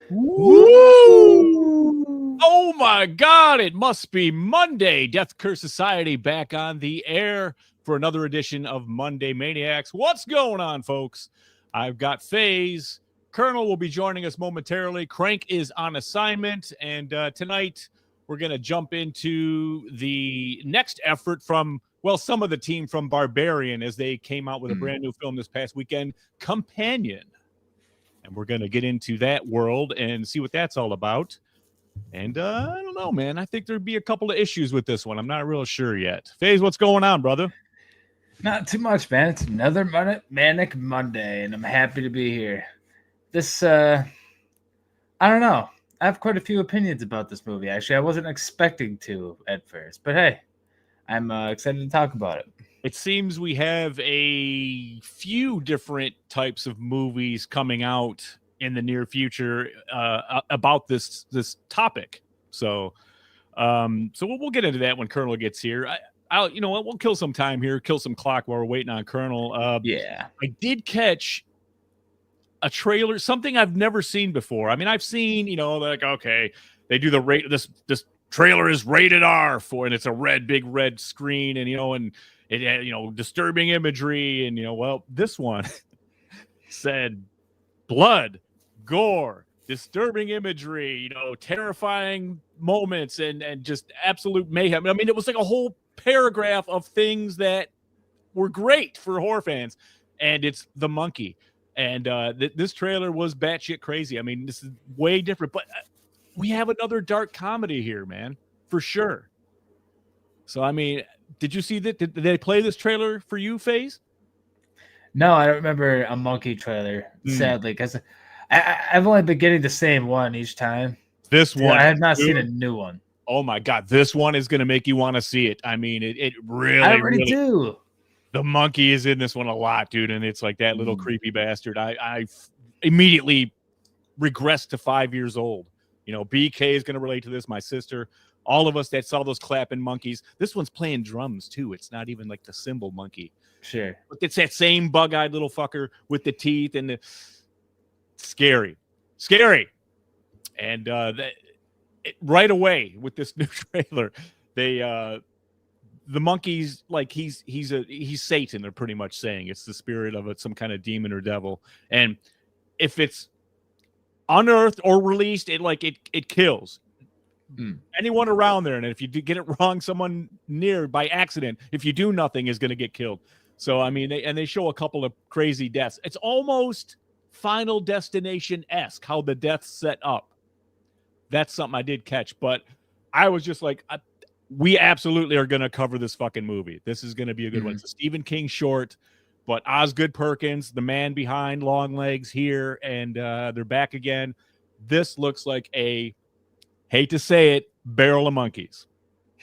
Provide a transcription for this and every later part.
Woo! Oh my God, it must be Monday. Death Curse Society back on the air for another edition of Monday Maniacs. What's going on, folks? I've got FaZe. Colonel will be joining us momentarily. Crank is on assignment. And tonight we're going to jump into the next effort from, well, some of the team from Barbarian as they came out with a brand new film this past weekend, Companion. And we're going to get into that world and see what that's all about. And I don't know, man. I think there'd be a couple of issues with this one. I'm not real sure yet. FaZe, what's going on, brother? Not too much, man. It's another Manic Monday, and I'm happy to be here. I don't know. I have quite a few opinions about this movie. Actually, I wasn't expecting to at first, but hey, I'm excited to talk about it. It seems we have a few different types of movies coming out in the near future about this topic. So we'll get into that when Colonel gets here. I'll you know what, we'll kill some time here, kill some clock while we're waiting on Colonel. Yeah. I did catch a trailer, something I've never seen before. I mean, I've seen, like, okay, they do the rate. This trailer is rated R for, and it's a big red screen, and and it had, disturbing imagery, and well, this one said blood, gore, disturbing imagery, terrifying moments, and just absolute mayhem. I mean, it was like a whole paragraph of things that were great for horror fans, and it's The Monkey. And this trailer was batshit crazy. I mean, this is way different, but we have another dark comedy here, man, for sure. So, I mean, did you see that? Did they play this trailer for you, FaZe? No, I don't remember a Monkey trailer, sadly, because I've only been getting the same one each time. This one, I have not seen a new one. Oh my God, this one is going to make you want to see it. I mean, it really, I already do. The monkey is in this one a lot, dude, and it's like that little creepy bastard. I immediately regressed to 5 years old. BK is going to relate to this. My sister, all of us that saw those clapping monkeys. This one's playing drums too. It's not even like the cymbal monkey. Sure, but it's that same bug-eyed little fucker with the teeth and the scary. And right away with this new trailer, the monkeys, like he's Satan. They're pretty much saying it's the spirit of some kind of demon or devil, and if it's unearthed or released, it kills anyone around there. And if you get it wrong, someone near by accident, if you do nothing, is going to get killed. So I mean, they show a couple of crazy deaths. It's almost Final Destination-esque how the deaths set up. That's something I did catch, but I was just like, we absolutely are going to cover this fucking movie. This is going to be a good one. It's a Stephen King short, but Osgood Perkins, the man behind Long Legs, here, and they're back again. This looks like hate to say it, barrel of monkeys.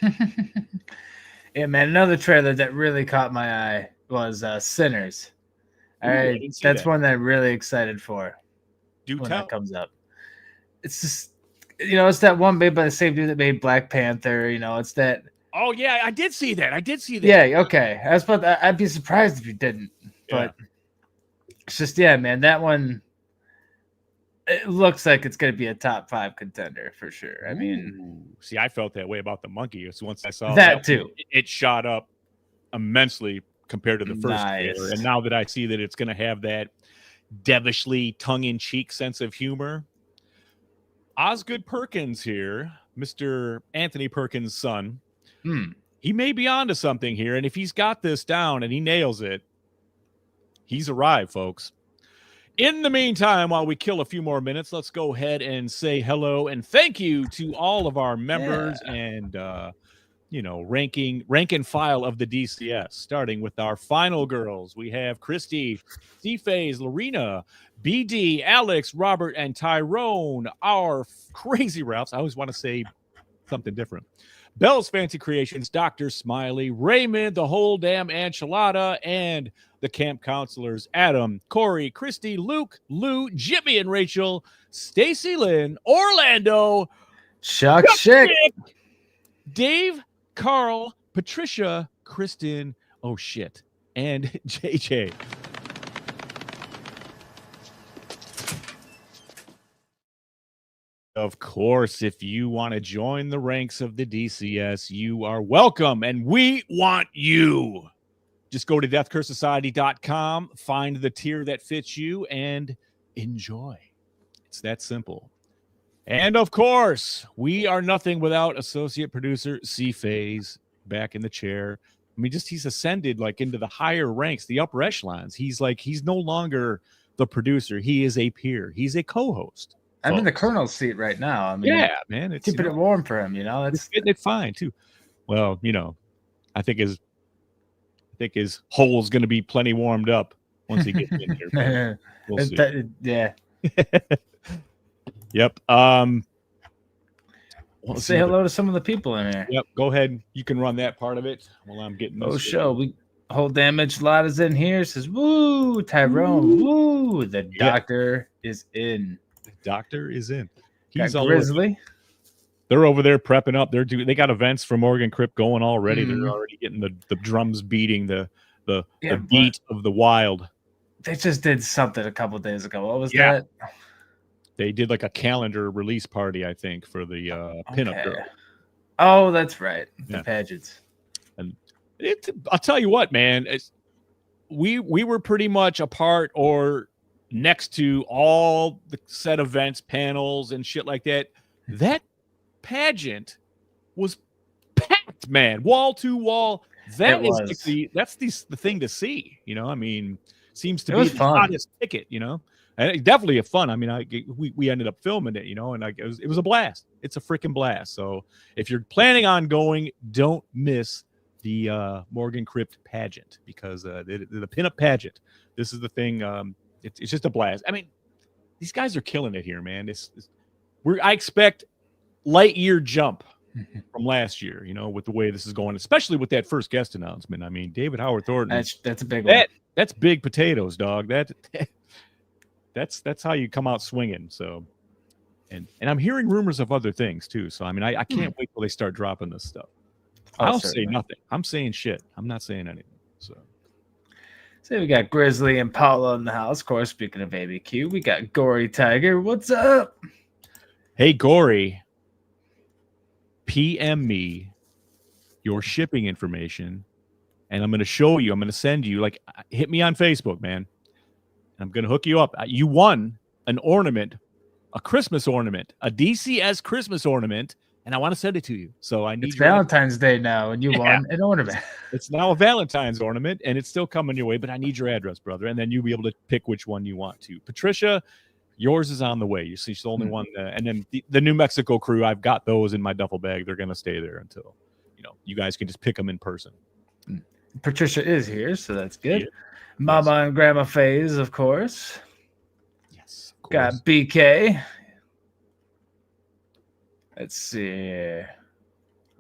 Yeah, man. Another trailer that really caught my eye was Sinners. That's one that I'm really excited for. That comes up. It's just, it's that one made by the same dude that made Black Panther. It's that. Oh yeah, I did see that. Yeah, okay. I was about to, I'd be surprised if you didn't. But it's just, yeah, man, that one. It looks like it's going to be a top 5 contender for sure. I mean, see, I felt that way about the monkey. So once I saw that too, it shot up immensely compared to the first trailer. And now that I see that it's going to have that devilishly tongue-in-cheek sense of humor, Osgood Perkins here, Mr. Anthony Perkins' son, he may be onto something here. And if he's got this down and he nails it, he's arrived, folks. In the meantime, while we kill a few more minutes, let's go ahead and say hello and thank you to all of our members and, rank and file of the DCS, starting with our final girls. We have Christy, C-Phase, Lorena, BD, Alex, Robert, and Tyrone, our crazy Ralphs. I always want to say something different. Bell's Fancy Creations, Dr. Smiley, Raymond, the whole damn enchilada, and the camp counselors, Adam, Corey, Christy, Luke, Lou, Jimmy and Rachel, Stacy Lynn, Orlando, Chuck Schick, Dave, Carl, Patricia, Kristen, oh shit, and JJ. Of course, if you want to join the ranks of the DCS, you are welcome, and we want you. Just go to deathcursesociety.com, find the tier that fits you, and enjoy. It's that simple. And of course, we are nothing without associate producer C-Phase back in the chair. I mean, he's ascended like into the higher ranks, the upper echelons. He's no longer the producer. He is a peer. He's a co-host. I'm in the colonel's seat right now. I mean, yeah, man, it's keeping it warm for him. It's getting it fine too. Well, I think his hole's going to be plenty warmed up once he gets in here. We'll see. Yeah. Yep. Say hello to some of the people in here. Yep. Go ahead. You can run that part of it while I'm getting this. Show. We whole damage lot is in here. Says woo, Tyrone. Woo. The doctor is in. The doctor is in. He's all Grizzly. They're over there prepping up. They got events for Morgan Crypt going already. They're already getting the drums beating the beat of the wild. They just did something a couple days ago. What was that? They did like a calendar release party, I think, for the pinup girl. Oh, that's right. The pageants. And I'll tell you what, man. We were pretty much a part or next to all the set events, panels, and shit like that. That pageant was packed, man, wall to wall. That's the thing to see. I mean, seems to be the hottest ticket. And definitely a fun. I mean, we ended up filming it, and it was a blast. It's a freaking blast. So if you're planning on going, don't miss the Morgan Crypt pageant, because the pinup pageant. This is the thing. It's just a blast. I mean, these guys are killing it here, man. I expect light year jump from last year, with the way this is going, especially with that first guest announcement. I mean, David Howard Thornton. That's a big one. That's big potatoes, dog. That's how you come out swinging. So, and I'm hearing rumors of other things too. So I mean, I can't wait till they start dropping this stuff. I'll say nothing. I'm saying shit. I'm not saying anything. So we got Grizzly and Paula in the house. Of course, speaking of ABQ, we got Gory Tiger. What's up? Hey, Gory. PM me your shipping information, and I'm going to show you. I'm going to send you, hit me on Facebook, man. I'm going to hook you up. You won an ornament, a Christmas ornament, a DCS Christmas ornament, and I want to send it to you. So I need. It's Valentine's Day now, and you won an ornament. It's now a Valentine's ornament, and it's still coming your way, but I need your address, brother, and then you'll be able to pick which one you want to. Patricia, yours is on the way. You see, she's the only one. And then the New Mexico crew, I've got those in my duffel bag. They're going to stay there until, you guys can just pick them in person. Patricia is here, so that's good. Yeah. Mama and Grandma Faze, of course. Yes. Of course. Got BK. Let's see.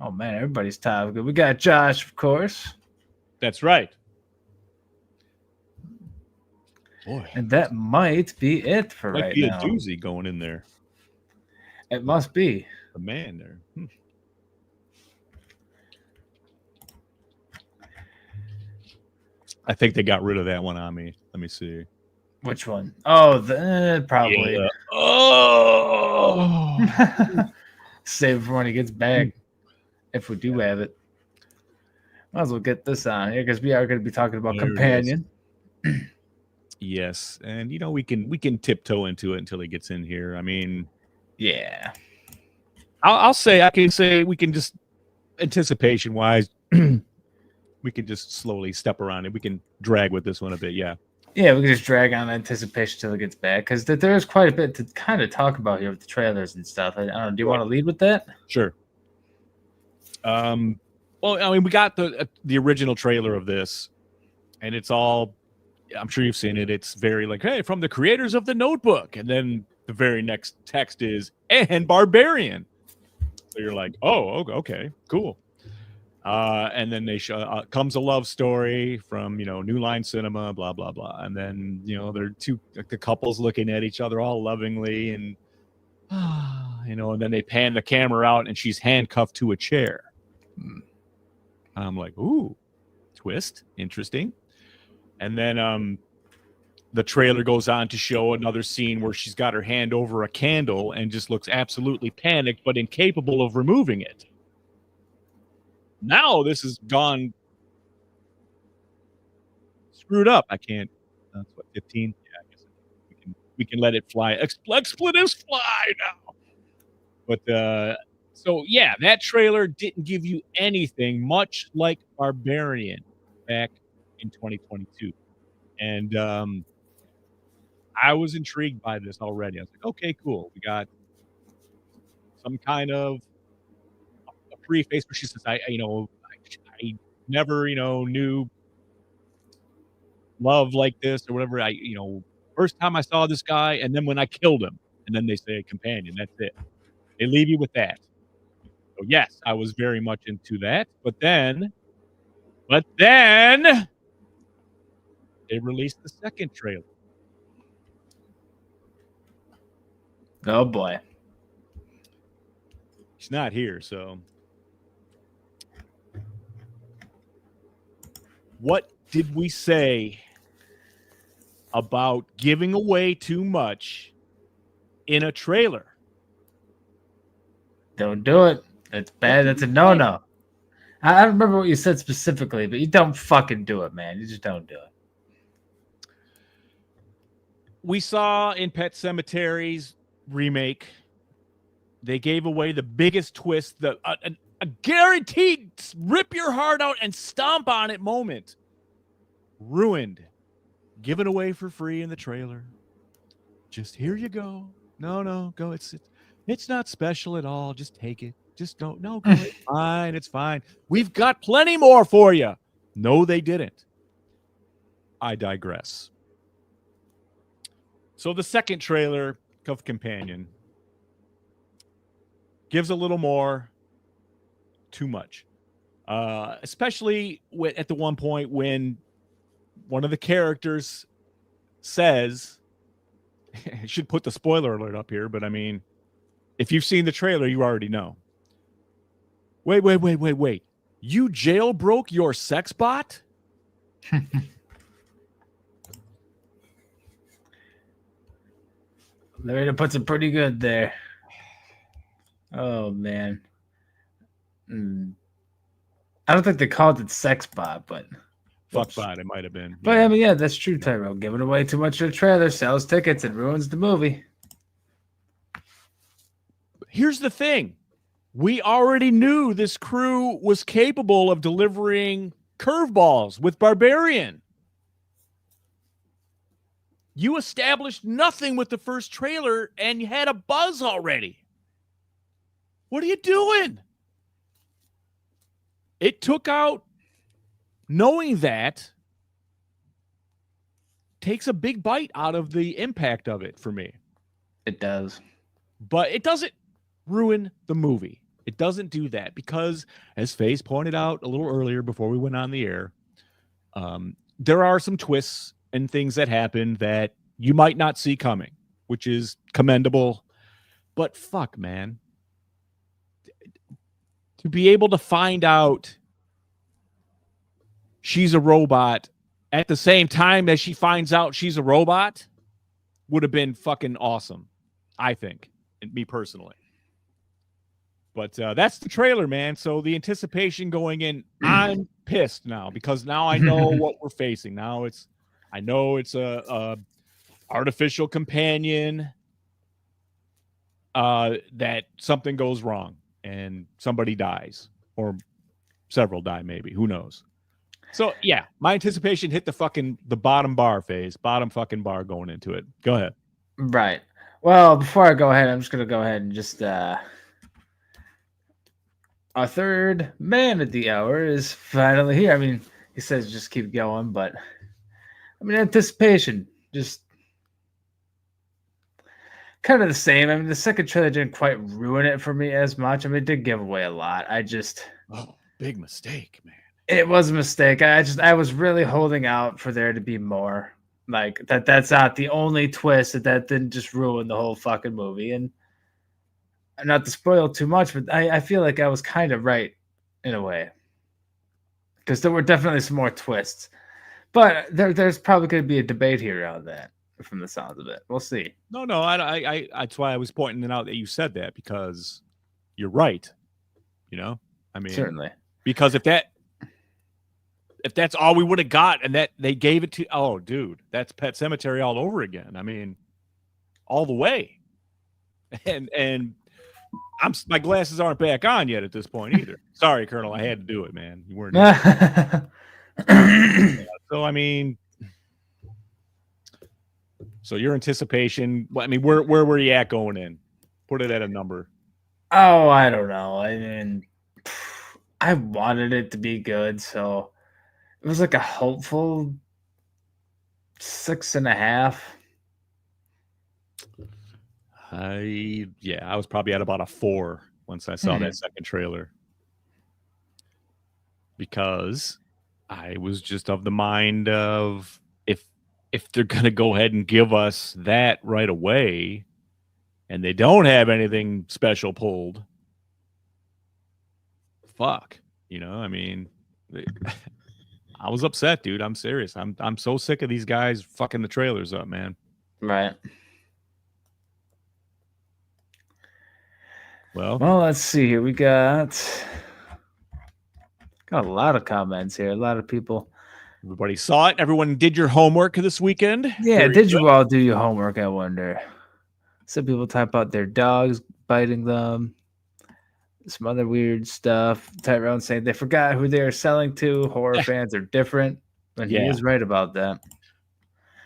Oh, man, everybody's top good. We got Josh, of course. That's right. Boy. And that might be it for right now. Might be a doozy going in there. It must be. The man there. I think they got rid of that one on me. Let me see. Which one? Oh, probably. Yeah. Oh. Save it for when he gets back. If we do have it. Might as well get this on here because we are going to be talking about Companion. Yes. And, we can tiptoe into it until he gets in here. I mean. Yeah. I can say we can just, anticipation-wise, we can just slowly step around it. We can drag with this one a bit, yeah. Yeah, we can just drag on anticipation till it gets back, because there is quite a bit to kind of talk about here with the trailers and stuff. I don't know. Do you want to lead with that? Sure. Well, I mean, we got the original trailer of this, and it's all, I'm sure you've seen it. It's very hey, from the creators of The Notebook, and then the very next text is, and Barbarian. So you're like, oh, okay, cool. And then they show comes a love story from New Line Cinema, blah blah blah, and then they're the couples looking at each other all lovingly, and and then they pan the camera out, and she's handcuffed to a chair. I'm like, ooh, twist, interesting. And then the trailer goes on to show another scene where she's got her hand over a candle and just looks absolutely panicked, but incapable of removing it. Now this has gone screwed up. I can't. That's what 15. Yeah, I guess we can let it fly. Expletives fly now. But so yeah, that trailer didn't give you anything, much like Barbarian back in 2022, and I was intrigued by this already. I was like, okay, cool. We got some kind of a preface where she says, I never, knew love like this or whatever. First time I saw this guy, and then when I killed him, and then they say a companion. That's it. They leave you with that. So yes, I was very much into that. But then they released the second trailer. Oh boy. He's not here, so what did we say about giving away too much in a trailer? Don't do it. That's bad. That's a no-no. I don't remember what you said specifically, but you don't fucking do it, man. You just don't do it. We saw in Pet Sematari's remake, they gave away the biggest twist, a guaranteed rip your heart out and stomp on it moment. Ruined. Given away for free in the trailer. Just here you go. No, go. It's not special at all. Just take it. Just don't. No, go. It's fine. It's fine. We've got plenty more for you. No, they didn't. I digress. So the second trailer of Companion gives a little more, too much. Especially at the one point when one of the characters says, I should put the spoiler alert up here, but I mean, if you've seen the trailer, you already know. Wait. You jailbroke your sex bot? Loretta puts it pretty good there. Oh, man. I don't think they called it sex bot, but... Fuckbot, it might have been. But yeah. I mean, yeah, that's true, Tyrell. Giving away too much of the trailer sells tickets and ruins the movie. Here's the thing. We already knew this crew was capable of delivering curveballs with Barbarian. You established nothing with the first trailer, and you had a buzz already. What are you doing? It took out... Knowing that takes a big bite out of the impact of it for me. It does. But it doesn't ruin the movie. It doesn't do that because, as Faze pointed out a little earlier before we went on the air, there are some twists and things that happen that you might not see coming, which is commendable. But fuck, man. To be able to find out she's a robot at the same time as she finds out she's a robot would have been fucking awesome, I think, me personally. But that's the trailer, man. So the anticipation going in, I'm pissed now because now I know what we're facing. I know it's a artificial companion that something goes wrong and somebody dies or several die, maybe. Who knows? So, yeah, my anticipation hit the bottom bar phase, bottom fucking bar going into it. Go ahead. Right. Well, before I go ahead, I'm just going to go ahead and just... our third man of the hour is finally here. I mean, he says just keep going, but... I mean, anticipation, just... kind of the same. I mean, the second trailer didn't quite ruin it for me as much. I mean, it did give away a lot. Oh, big mistake, man. It was a mistake. I was really holding out for there to be more. Like that's not the only twist that didn't just ruin the whole fucking movie. And not to spoil too much, but I feel like I was kind of right in a way. Because there were definitely some more twists. But there's probably going to be a debate here on that, from the sounds of it. We'll see. No, I that's why I was pointing it out that you said that, because you're right. I mean, Certainly. because if that's all we would have got, and that they gave it to, oh, dude, that's Pet Cemetery all over again. I mean, all the way. And my glasses aren't back on yet at this point either. Sorry, Colonel, I had to do it, man. You weren't. So I mean, so your anticipation. I mean, where were you at going in? Put it at a number. Oh, I don't know. I mean, I wanted it to be good, so it was like a hopeful 6.5. I was probably at about a 4 once I saw that second trailer, because I was just of the mind of, if they're gonna go ahead and give us that right away, and they don't have anything special pulled, fuck, I mean, I was upset, dude. I'm serious. I'm so sick of these guys fucking the trailers up, man. Right. Well, let's see here. We got a lot of comments here. A lot of people. Everybody saw it. Everyone did your homework this weekend. Yeah, did you all do your homework, I wonder? Some people type about their dogs biting them. Some other weird stuff. Tyrone saying they forgot who they are selling to. Horror fans are different. And he is right about that.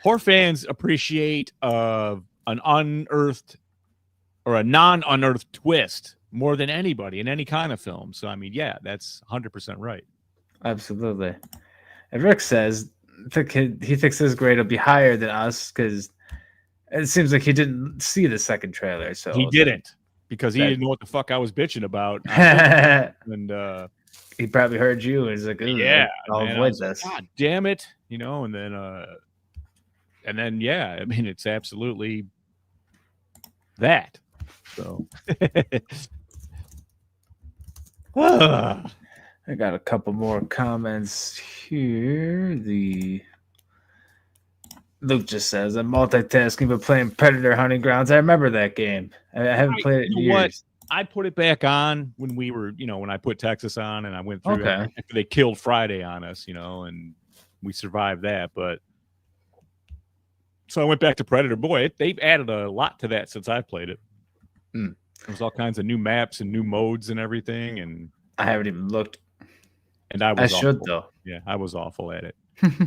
Horror fans appreciate an unearthed or a non-unearthed twist more than anybody in any kind of film. So, I mean, yeah, that's 100% right. Absolutely. And Rick says he thinks his grade will be higher than us because it seems like he didn't see the second trailer. So he didn't, because he didn't know what the fuck I was bitching about. And he probably heard you. He's like, yeah, I'll avoid this. God damn it, and then yeah, I mean, it's absolutely that. So I got a couple more comments here. Luke just says, I'm multitasking but playing Predator Hunting Grounds. I remember that game. I haven't played it in years. What? I put it back on when we were, when I put Texas on, and I went through it after they killed Friday on us, and we survived that. But so I went back to Predator. Boy, they've added a lot to that since I played it. There's all kinds of new maps and new modes and everything, and I haven't even looked. And I should though. Yeah, I was awful at it.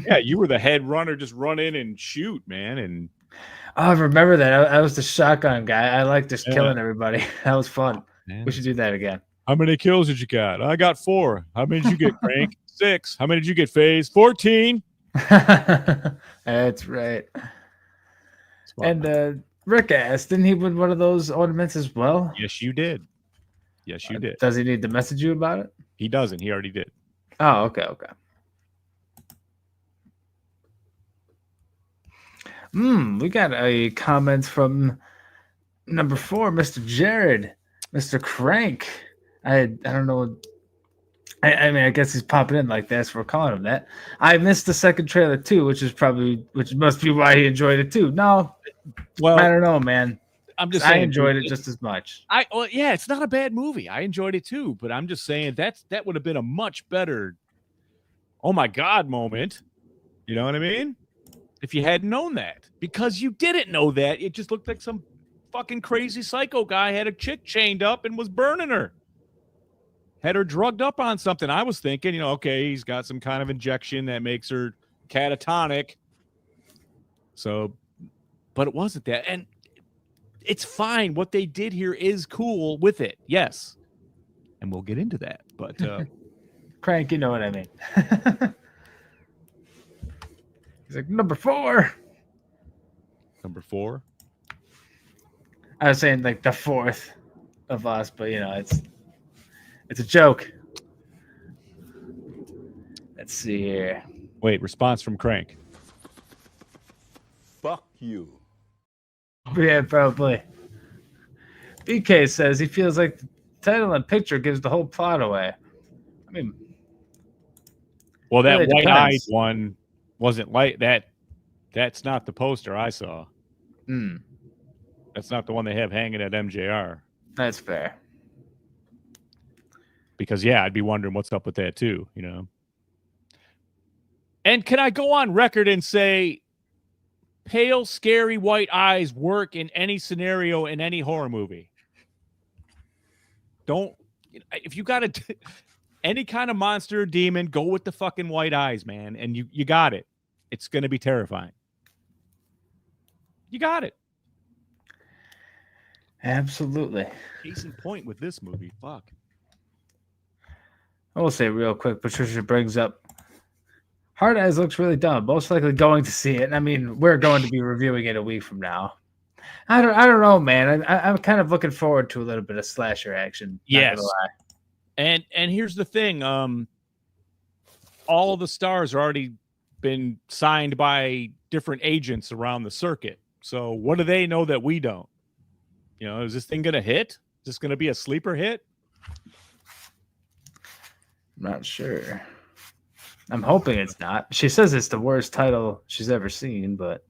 Yeah, you were the head runner, just run in and shoot, man. And I remember that. I was the shotgun guy. I like just killing everybody. That was fun. We should do that again. How many kills did you got? I got 4. How many did you get, Crank? 6. How many did you get, FaZe? 14. That's right. And Rick asked, didn't he win one of those ornaments as well? Yes, you did. Yes, you did. Does he need to message you about it? He doesn't. He already did. Oh, okay. We got a comment from number 4, Mr. Jared, Mr. Crank. I don't know. I mean, I guess he's popping in like this. We're calling him that. I missed the second trailer too, which must be why he enjoyed it too. No, well, I don't know, man. I'm just saying, I enjoyed it just as much. Yeah, it's not a bad movie. I enjoyed it too, but I'm just saying that would have been a much better, oh my God moment. You know what I mean? If you hadn't known that, because you didn't know that, it just looked like some fucking crazy psycho guy had a chick chained up and was burning her. Had her drugged up on something. I was thinking, okay, he's got some kind of injection that makes her catatonic. So, but it wasn't that. And it's fine. What they did here is cool with it. Yes. And we'll get into that. But Crank, you know what I mean. He's like, number 4. Number 4? I was saying like the 4th of us, but it's a joke. Let's see here. Wait, response from Crank. Fuck you. Yeah, probably. BK says he feels like the title and picture gives the whole plot away. I mean, well, that white-eyed one wasn't like that. That's not the poster I saw. Hmm. That's not the one they have hanging at MJR. That's fair. Because yeah, I'd be wondering what's up with that too, And can I go on record and say pale, scary white eyes work in any scenario in any horror movie? Don't if you got any kind of monster or demon, go with the fucking white eyes, man, and you got it. It's going to be terrifying. You got it. Absolutely. Case in point with this movie. Fuck. I will say real quick, Patricia brings up Hard Eyes looks really dumb. Most likely going to see it. And I mean, we're going to be reviewing it a week from now. I don't know, man. I'm kind of looking forward to a little bit of slasher action. Yes. And here's the thing. All of the stars are already been signed by different agents around the circuit. So what do they know that we don't? Is this thing going to hit? Is this going to be a sleeper hit? I'm not sure. I'm hoping it's not. She says it's the worst title she's ever seen, but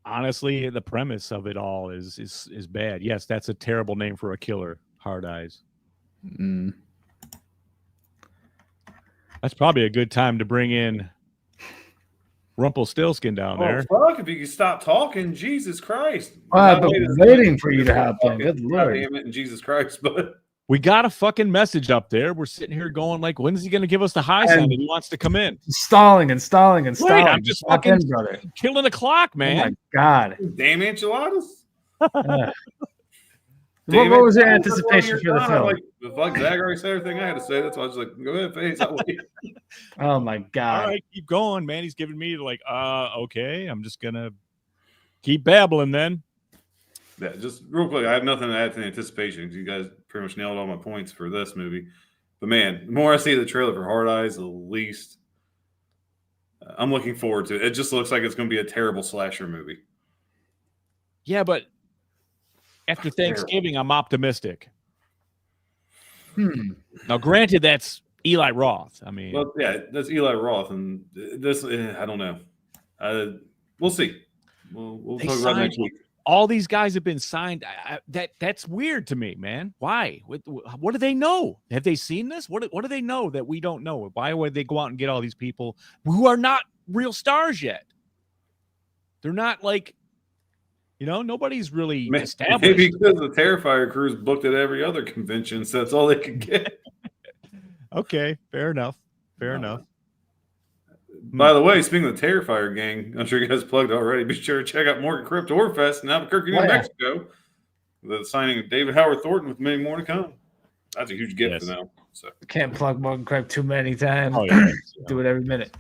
honestly, the premise of it all is bad. Yes, that's a terrible name for a killer. Hard Eyes. Mm. That's probably a good time to bring in Rumpelstiltskin down there. Fuck, if you could stop talking, Jesus Christ. I've been waiting for you to hop in. Good Lord. Damn it, and Jesus Christ, but we got a fucking message up there. We're sitting here going like, when's he going to give us the high sign that he wants to come in? Stalling and stalling and stalling. I'm just fucking brother. Killing the clock, man. Oh my God. Damn enchiladas. What was your anticipation for the film? Like, the fuck, Zach already said everything I had to say. That's why I was like, go ahead, face. Oh my God. All right, keep going, man. He's giving me like, okay. I'm just going to keep babbling then. Yeah, just real quick. I have nothing to add to the anticipation. You guys pretty much nailed all my points for this movie. But man, the more I see the trailer for Hard Eyes, the least I'm looking forward to it. It just looks like it's going to be a terrible slasher movie. Yeah, but after Thanksgiving, I'm optimistic. Now, granted, that's Eli Roth. I mean, well, yeah, that's Eli Roth, and this I don't know. We'll see. We'll talk about it next week. All these guys have been signed. That's weird to me, man. Why? What do they know? Have they seen this? What do they know that we don't know? Why would they go out and get all these people who are not real stars yet? They're not like, nobody's really established. Maybe because the Terrifier crew's booked at every other convention, so that's all they could get. Okay, fair enough. Fair enough. By the way, speaking of the Terrifier gang, I'm sure you guys plugged already. Be sure to check out Morgan Crypt Horror Fest in Albuquerque, New Mexico. The signing of David Howard Thornton with many more to come. That's a huge gift for them. So can't plug Morgan Crypt too many times. Oh, yeah. Do it every minute.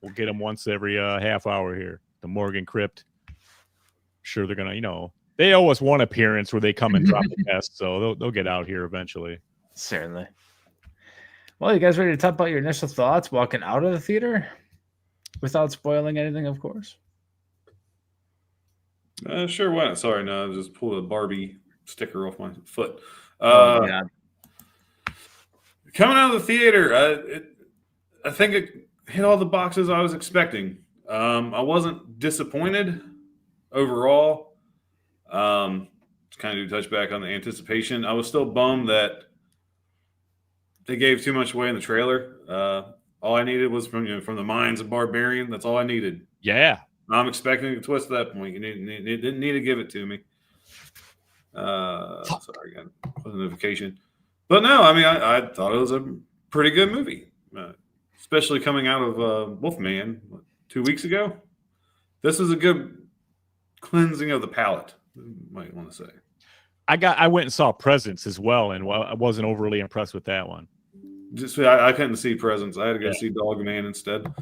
We'll get them once every half hour here. The Morgan Crypt. Sure, they're gonna, they owe us one appearance where they come and drop the test, so they'll get out here eventually. Certainly. Well, you guys ready to talk about your initial thoughts walking out of the theater without spoiling anything, of course? Sure, why not? Sorry, no, I just pulled a Barbie sticker off my foot. Yeah. Coming out of the theater, I think it hit all the boxes I was expecting. I wasn't disappointed overall. Just kind of do touch back on the anticipation. I was still bummed that they gave too much away in the trailer. All I needed was from the minds of Barbarian. That's all I needed. Yeah. I'm expecting a twist at that point. You didn't need to give it to me. Sorry, again, a notification. But no, I mean, I thought it was a pretty good movie, especially coming out of Wolfman 2 weeks ago. This is a good cleansing of the palate, you might want to say. I went and saw Presence as well, and I wasn't overly impressed with that one. Just I couldn't see Presence. I had to go see Dogman instead.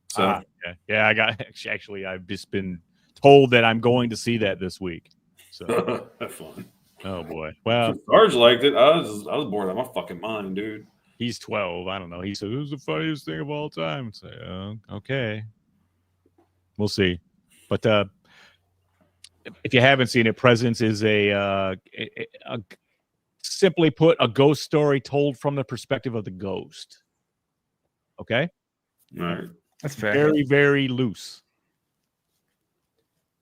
So yeah, I got I've just been told that I'm going to see that this week. So have fun. Oh boy. Well, Sarge liked it. I was bored out of my fucking mind, dude. He's 12. I don't know. He said it was the funniest thing of all time. It's like, okay, we'll see. But if you haven't seen it, Presence is a simply put, a ghost story told from the perspective of the ghost. Okay? All right. That's fair. Very, very loose.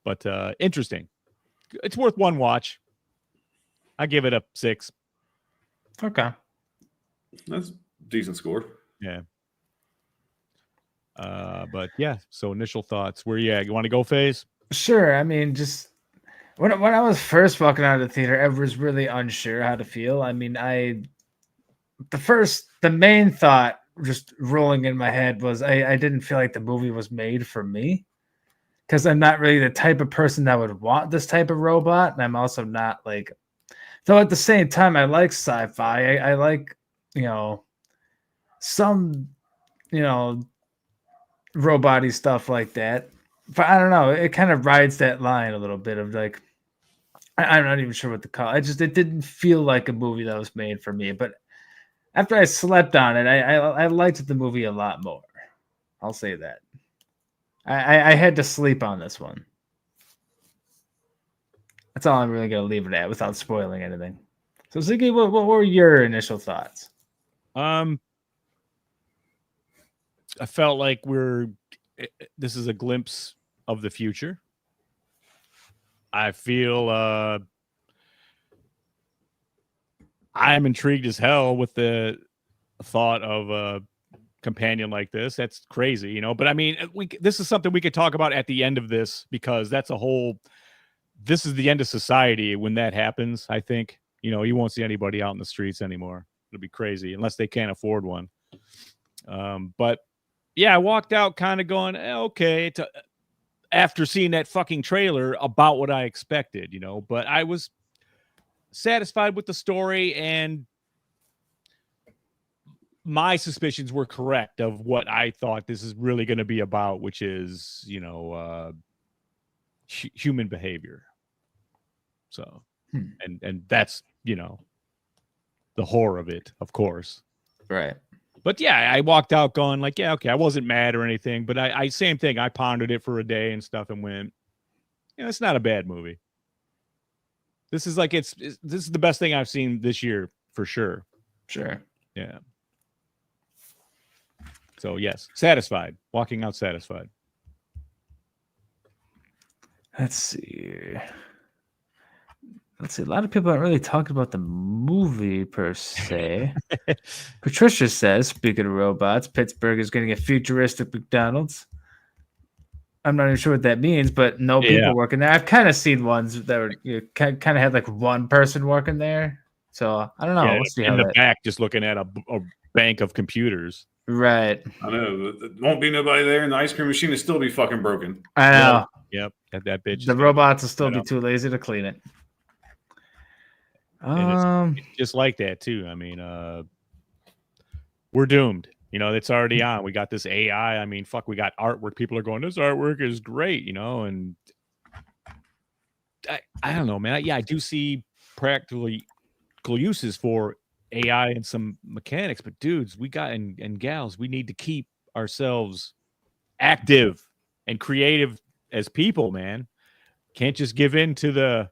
But interesting. It's worth one watch. I give it a 6. Okay. That's a decent score. Yeah. But yeah, so initial thoughts. Where you at? You want to go, FaZe? Sure. I mean, just when I was first walking out of the theater, I was really unsure how to feel. I mean, the main thought just rolling in my head was I didn't feel like the movie was made for me, because I'm not really the type of person that would want this type of robot, and I'm also not like. Though at the same time, I like sci-fi. I like, some, robot-y stuff like that. But I don't know. It kind of rides that line a little bit of like, I'm not even sure what to call it. It didn't feel like a movie that was made for me. But after I slept on it, I liked the movie a lot more. I'll say that. I had to sleep on this one. That's all I'm really going to leave it at without spoiling anything. So, Ziggy, what were your initial thoughts? I felt like this is a glimpse of the future. I feel I'm intrigued as hell with the thought of a companion like this. That's crazy, but I mean, this is something we could talk about at the end of this, because this is the end of society when that happens. I think, you won't see anybody out in the streets anymore. It'll be crazy unless they can't afford one. But yeah, I walked out kind of going, okay, after seeing that fucking trailer, about what I expected, but I was satisfied with the story, and my suspicions were correct of what I thought this is really going to be about, which is, human behavior. So, and that's, the horror of it, of course. Right. But yeah, I walked out going like, yeah, okay, I wasn't mad or anything, but I same thing. I pondered it for a day and stuff and went, it's not a bad movie. This is like, this is the best thing I've seen this year for sure. Sure. Yeah. So yes, satisfied. Walking out satisfied. Let's see. A lot of people aren't really talking about the movie per se. Patricia says, speaking of robots, Pittsburgh is getting a futuristic McDonald's. I'm not even sure what that means, but no people working there. I've kind of seen ones that were kind of had like one person working there. So I don't know. We'll see in the back, just looking at a bank of computers. Right. I know. There won't be nobody there, and the ice cream machine will still be fucking broken. I know. Yep. That bitch. The robots will still be too lazy to clean it. It's just like that too. I mean, we're doomed. It's already on. We got this AI. I mean, fuck, we got artwork. People are going, this artwork is great, and I don't know, man. I do see practical uses for AI and some mechanics, but dudes, we got and gals, we need to keep ourselves active and creative as people, man. Can't just give in to the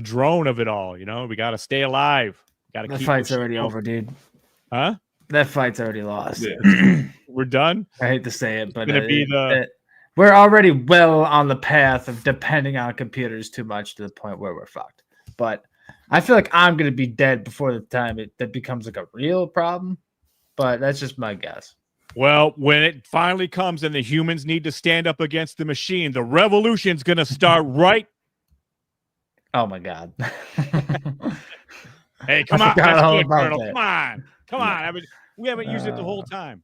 drone of it all, we got to stay alive. Got to keep. The fight's already over, dude. Huh? That fight's already lost. Yeah. We're done. I hate to say it, but we're already well on the path of depending on computers too much to the point where we're fucked. But I feel like I'm going to be dead before the time that becomes like a real problem. But that's just my guess. Well, when it finally comes and the humans need to stand up against the machine, the revolution's going to start right. Oh my God. Hey, come on. That's good, Colonel. Come on. We haven't used it the whole time.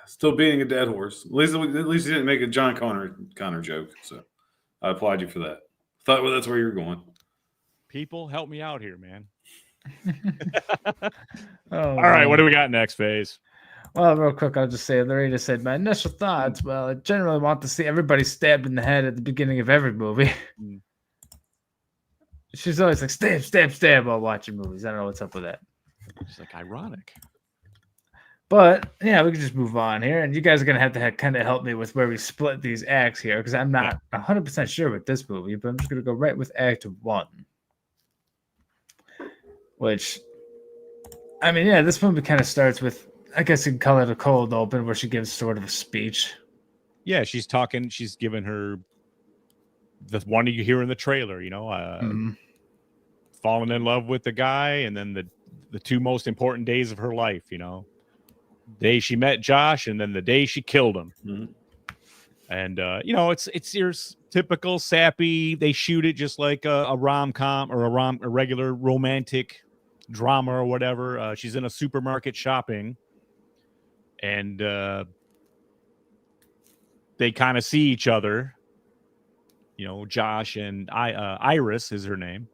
Still beating a dead horse. At least he didn't make a John Connor joke. So I applaud you for that. Thought that's where you were going. People, help me out here, man. All right, what do we got next, FaZe? Well, real quick, I'll just say, Lorena said, my initial thoughts, well, I generally want to see everybody stabbed in the head at the beginning of every movie. She's always like, stab while watching movies. I don't know what's up with that. It's like ironic. But, yeah, we can just move on here. And you guys are going to have to kind of help me with where we split these acts here, because I'm not 100% sure with this movie, but I'm just going to go right with Act 1. Which, I mean, yeah, this movie kind of starts with I guess you can call it a cold open where she gives sort of a speech. Yeah, she's talking. She's giving her the one you hear in the trailer. Falling in love with the guy, and then the two most important days of her life. Day she met Josh, and then the day she killed him. Mhm. And it's your typical sappy. They shoot it just like a rom-com or a regular romantic drama or whatever. She's in a supermarket shopping, and they kind of see each other. Josh and Iris is her name.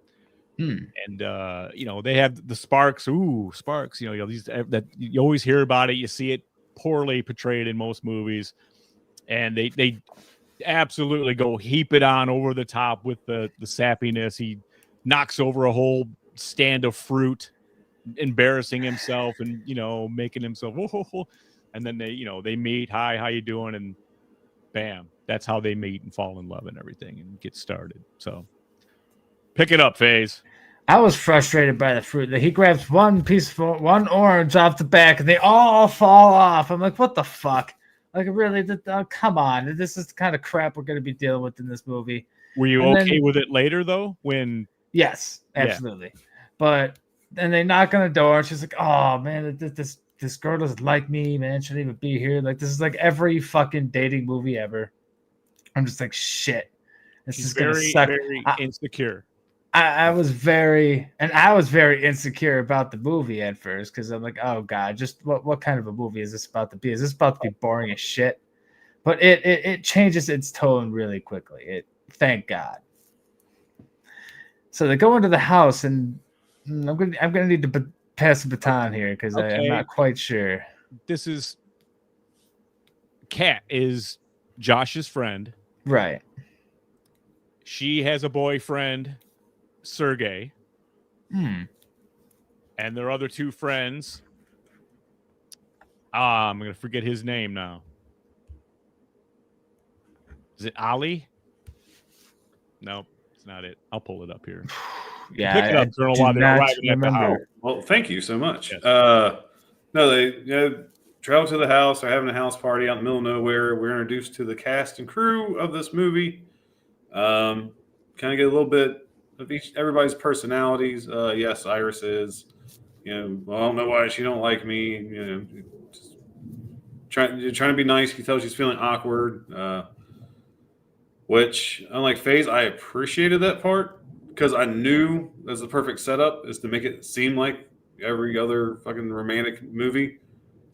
And they have the sparks. Ooh, sparks. These that you always hear about it. You see it poorly portrayed in most movies, and they absolutely go heap it on over the top with the sappiness. He knocks over a whole stand of fruit, embarrassing himself, and making himself. Whoa. And then they meet. Hi, how you doing? And bam, that's how they meet and fall in love and everything and get started. So pick it up, FaZe. I was frustrated by the fruit that he grabs one orange off the back and they all fall off. I'm like, what the fuck? Like, really? Come on. This is the kind of crap we're going to be dealing with in this movie. Were you okay with it later, though? Yes, absolutely. Yeah. But then they knock on the door and she's like, oh, man, this girl doesn't like me, man. Shouldn't even be here. Like, this is like every fucking dating movie ever. I'm just like, shit. This is going to suck. Very insecure. I was very insecure about the movie at first because I'm like, oh god, just what kind of a movie is this about to be? Is this about to be boring as shit? But it changes its tone really quickly. Thank God. So they go into the house, and I'm gonna need to pass the baton here because I'm not quite sure. This is Kat is Josh's friend, right? She has a boyfriend, Sergey, and their other two friends. I'm gonna forget his name now. Is it Ali? Nope, it's not it. I'll pull it up here. Yeah, pick it up, Colonel, while they're arriving at the house. Well, thank you so much. Yes. No, they travel to the house. They're having a house party out in the middle of nowhere. We're introduced to the cast and crew of this movie. Kind of get a little bit of everybody's personalities. Yes, Iris is. I don't know why she don't like me. Just trying to be nice. You tell she's feeling awkward. Which, unlike FaZe, I appreciated that part because I knew that's the perfect setup is to make it seem like every other fucking romantic movie.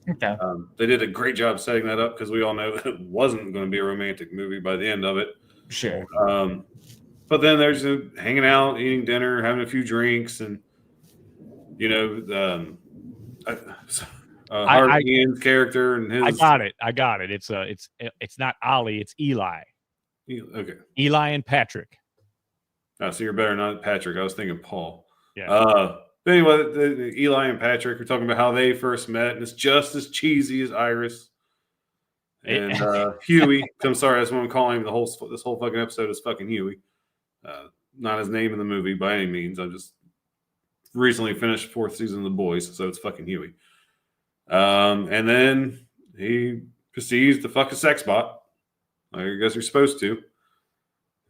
Okay. They did a great job setting that up because we all know it wasn't going to be a romantic movie by the end of it. Sure. But then there's hanging out, eating dinner, having a few drinks, and Ian's character and his. I got it. It's not Ollie. It's Eli. Okay. Eli and Patrick. Oh, so you're better not Patrick. I was thinking Paul. Yeah. But anyway, Eli and Patrick are talking about how they first met, and it's just as cheesy as Iris and Huey. I'm sorry, that's what I'm calling him. This whole fucking episode is fucking Huey. Not his name in the movie by any means. I just recently finished 4th season of The Boys, so it's fucking Huey. And then he proceeds to fuck a sex bot. I guess you're supposed to.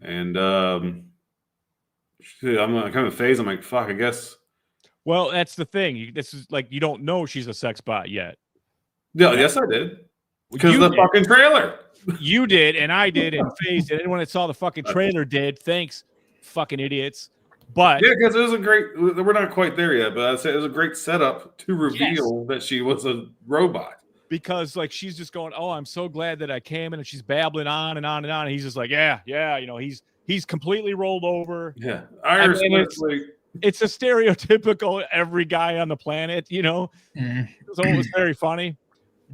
And I'm kind of phase. I'm like, fuck, I guess. Well, that's the thing. This is like you don't know she's a sex bot yet. Yeah, yes, I did. Because of the fucking trailer. You did, and I did, and FaZe did. Anyone that saw the fucking trailer did. Thanks, fucking idiots. But yeah, because it was a great. We're not quite there yet, but I'd say it was a great setup to reveal that she was a robot. Because like she's just going, oh, I'm so glad that I came in, and she's babbling on and on and on. And he's just like, yeah, he's completely rolled over. Yeah, Iris. It's a stereotypical every guy on the planet, So it was very funny.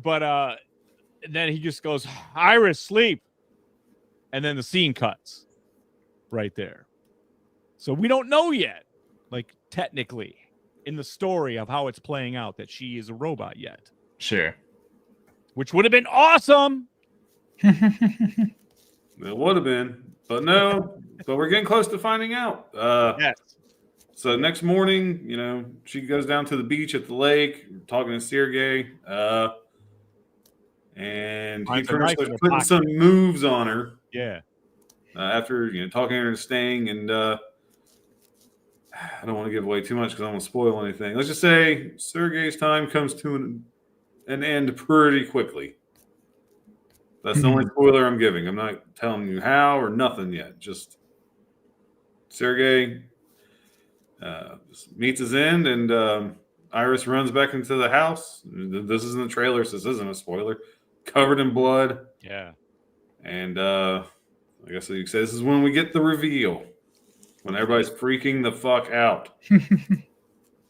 But then he just goes, Iris, sleep. And then the scene cuts right there. So we don't know yet, like technically in the story of how it's playing out that she is a robot yet. Sure. Which would have been awesome. It would have been, but no. But we're getting close to finding out. Yes. So next morning, she goes down to the beach at the lake, talking to Sergey, and he Finds a pretty much knife in starts her putting pocket. some moves on her. Yeah. After talking her into staying, and I don't want to give away too much because I don't want to spoil anything. Let's just say Sergey's time comes to an end pretty quickly. That's the only spoiler I'm giving. I'm not telling you how or nothing yet. Just Sergey meets his end, and Iris runs back into the house. This is in the trailer, so this isn't a spoiler. Covered in blood. Yeah. And I guess you say this is when we get the reveal. When everybody's freaking the fuck out.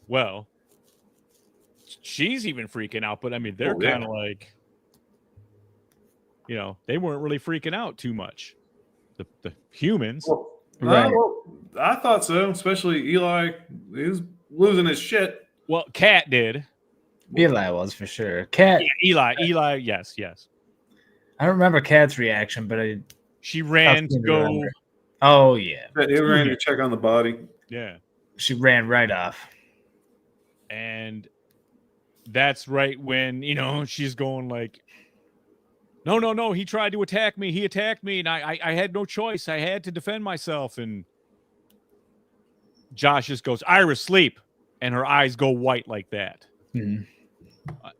Well, she's even freaking out, but I mean, they're kind of like, they weren't really freaking out too much. The humans. Right. I thought so, especially Eli. He was losing his shit. Well, Kat did. Eli was for sure. Kat. Yeah, Eli, yes. I don't remember Kat's reaction, but she ran to go. Remember. Oh yeah, he ran to check on the body. Yeah, she ran right off, and that's right when she's going like, no, he tried to attack me. He attacked me, and I had no choice. I had to defend myself. And Josh just goes, Iris, sleep, and her eyes go white like that. Mm-hmm.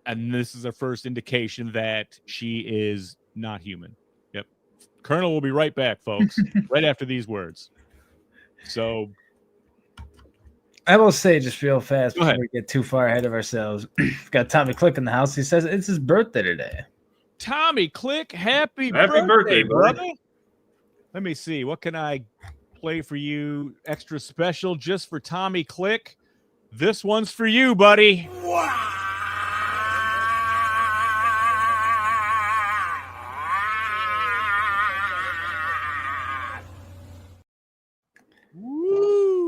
And this is the first indication that she is not human. Yep. Colonel will be right back, folks, right after these words. So I will say just real fast Go before ahead. we get too far ahead of ourselves. Got Tommy Click in the house. He says it's his birthday today. Tommy Click, happy birthday, brother. Let me see. What can I play for you extra special just for Tommy Click? This one's for you, buddy.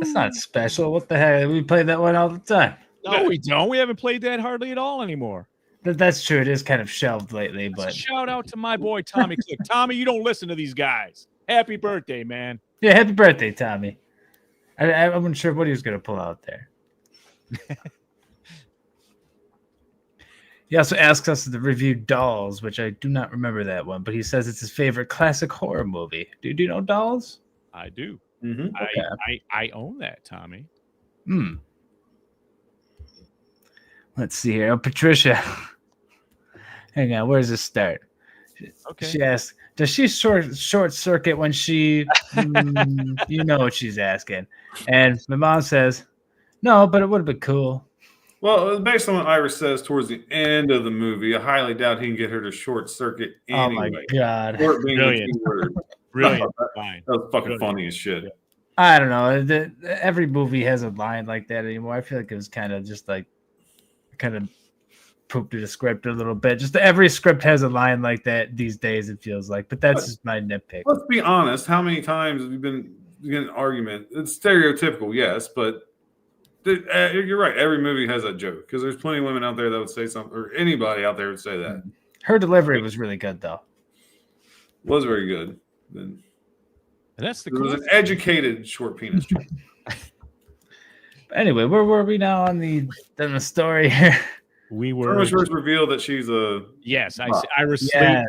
That's not special. What the heck? We play that one all the time. No, we don't. We haven't played that hardly at all anymore. That's true. It is kind of shelved lately, but shout out to my boy Tommy Click. Tommy, you don't listen to these guys. Happy birthday, man. Yeah, happy birthday, Tommy. I wasn't sure what he was going to pull out there. He also asks us to review Dolls, which I do not remember that one, but he says it's his favorite classic horror movie. Do you know Dolls? I do. Mm-hmm. Okay. I own that, Tommy. Let's see here. Oh, Patricia. Hang on. Where does this start? Okay. She asks, does she short circuit when she, you know what she's asking. And my mom says, no, but it would have been cool. Well, based on what Iris says towards the end of the movie, I highly doubt he can get her to short circuit anyway. Oh, my God. Brilliant. Brilliant. That was fucking funny as shit. I don't know. Every movie has a line like that anymore. I feel like it was kind of just like, kind of pooped to the script a little bit. Just every script has a line like that these days, it feels like. But that's just my nitpick. Let's be honest. How many times have you been in an argument? It's stereotypical, yes, but you're right. Every movie has that joke because there's plenty of women out there that would say something, or anybody out there would say that. Her delivery was really good, though. Was very good. And that's the it was an educated short penis joke. Anyway, where were we now on the story here? We were first revealed that she's a Iris sleep,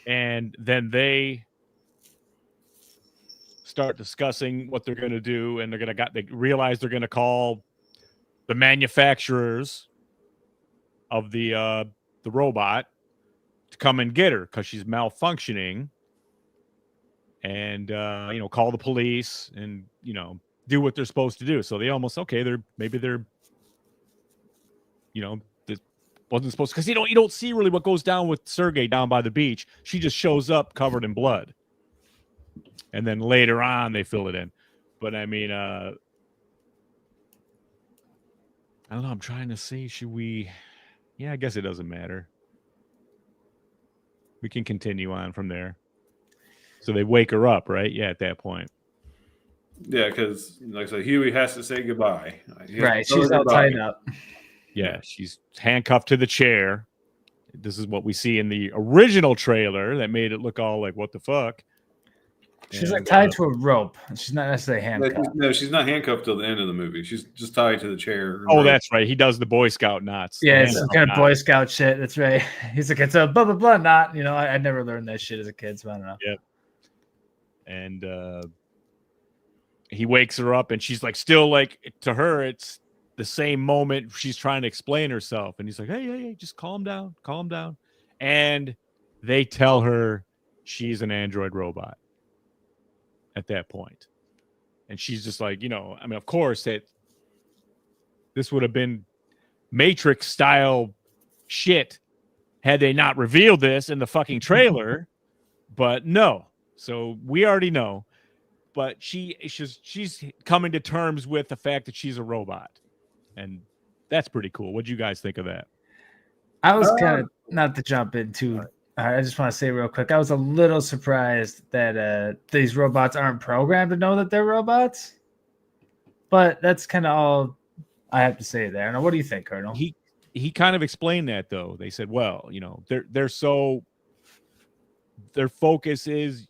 and then they start discussing what they're going to do, and they realize they're going to call the manufacturers of the robot to come and get her because she's malfunctioning, and call the police and do what they're supposed to do. So they almost they're wasn't supposed to, because you don't see really what goes down with Sergey down by the beach. She just shows up covered in blood, and then later on they fill it in. But I mean, I don't know. I'm trying to see. Should we? Yeah, I guess it doesn't matter. We can continue on from there. So they wake her up, right? Yeah, at that point. Yeah, because like I said, Huey has to say goodbye. Right, she's all tied up. Yeah, she's handcuffed to the chair. This is what we see in the original trailer that made it look all like, what the fuck? She's like And, tied to a rope. She's not necessarily handcuffed. No, she's not handcuffed till the end of the movie. She's just tied to the chair. oh, that's right. He does the Boy Scout knots. Yeah, The it's some handcuff kind of knot. Boy Scout shit. That's right. He's like, it's a blah, blah, blah knot. You know, I never learned that shit as a kid, so I don't know. Yep. And he wakes her up, and she's like, still like, to her, it's the same moment she's trying to explain herself. And he's like, hey, just calm down. And they tell her she's an android robot at that point. And she's just like, I mean, of course, this would have been Matrix style shit had they not revealed this in the fucking trailer. But no. So we already know. But she's coming to terms with the fact that she's a robot. And that's pretty cool. What'd you guys think of that? I was kind of, not to jump into, I just want to say real quick, I was a little surprised that these robots aren't programmed to know that they're robots. But that's kind of all I have to say there. Now, what do you think, Colonel? He kind of explained that, though. They said, well, their focus is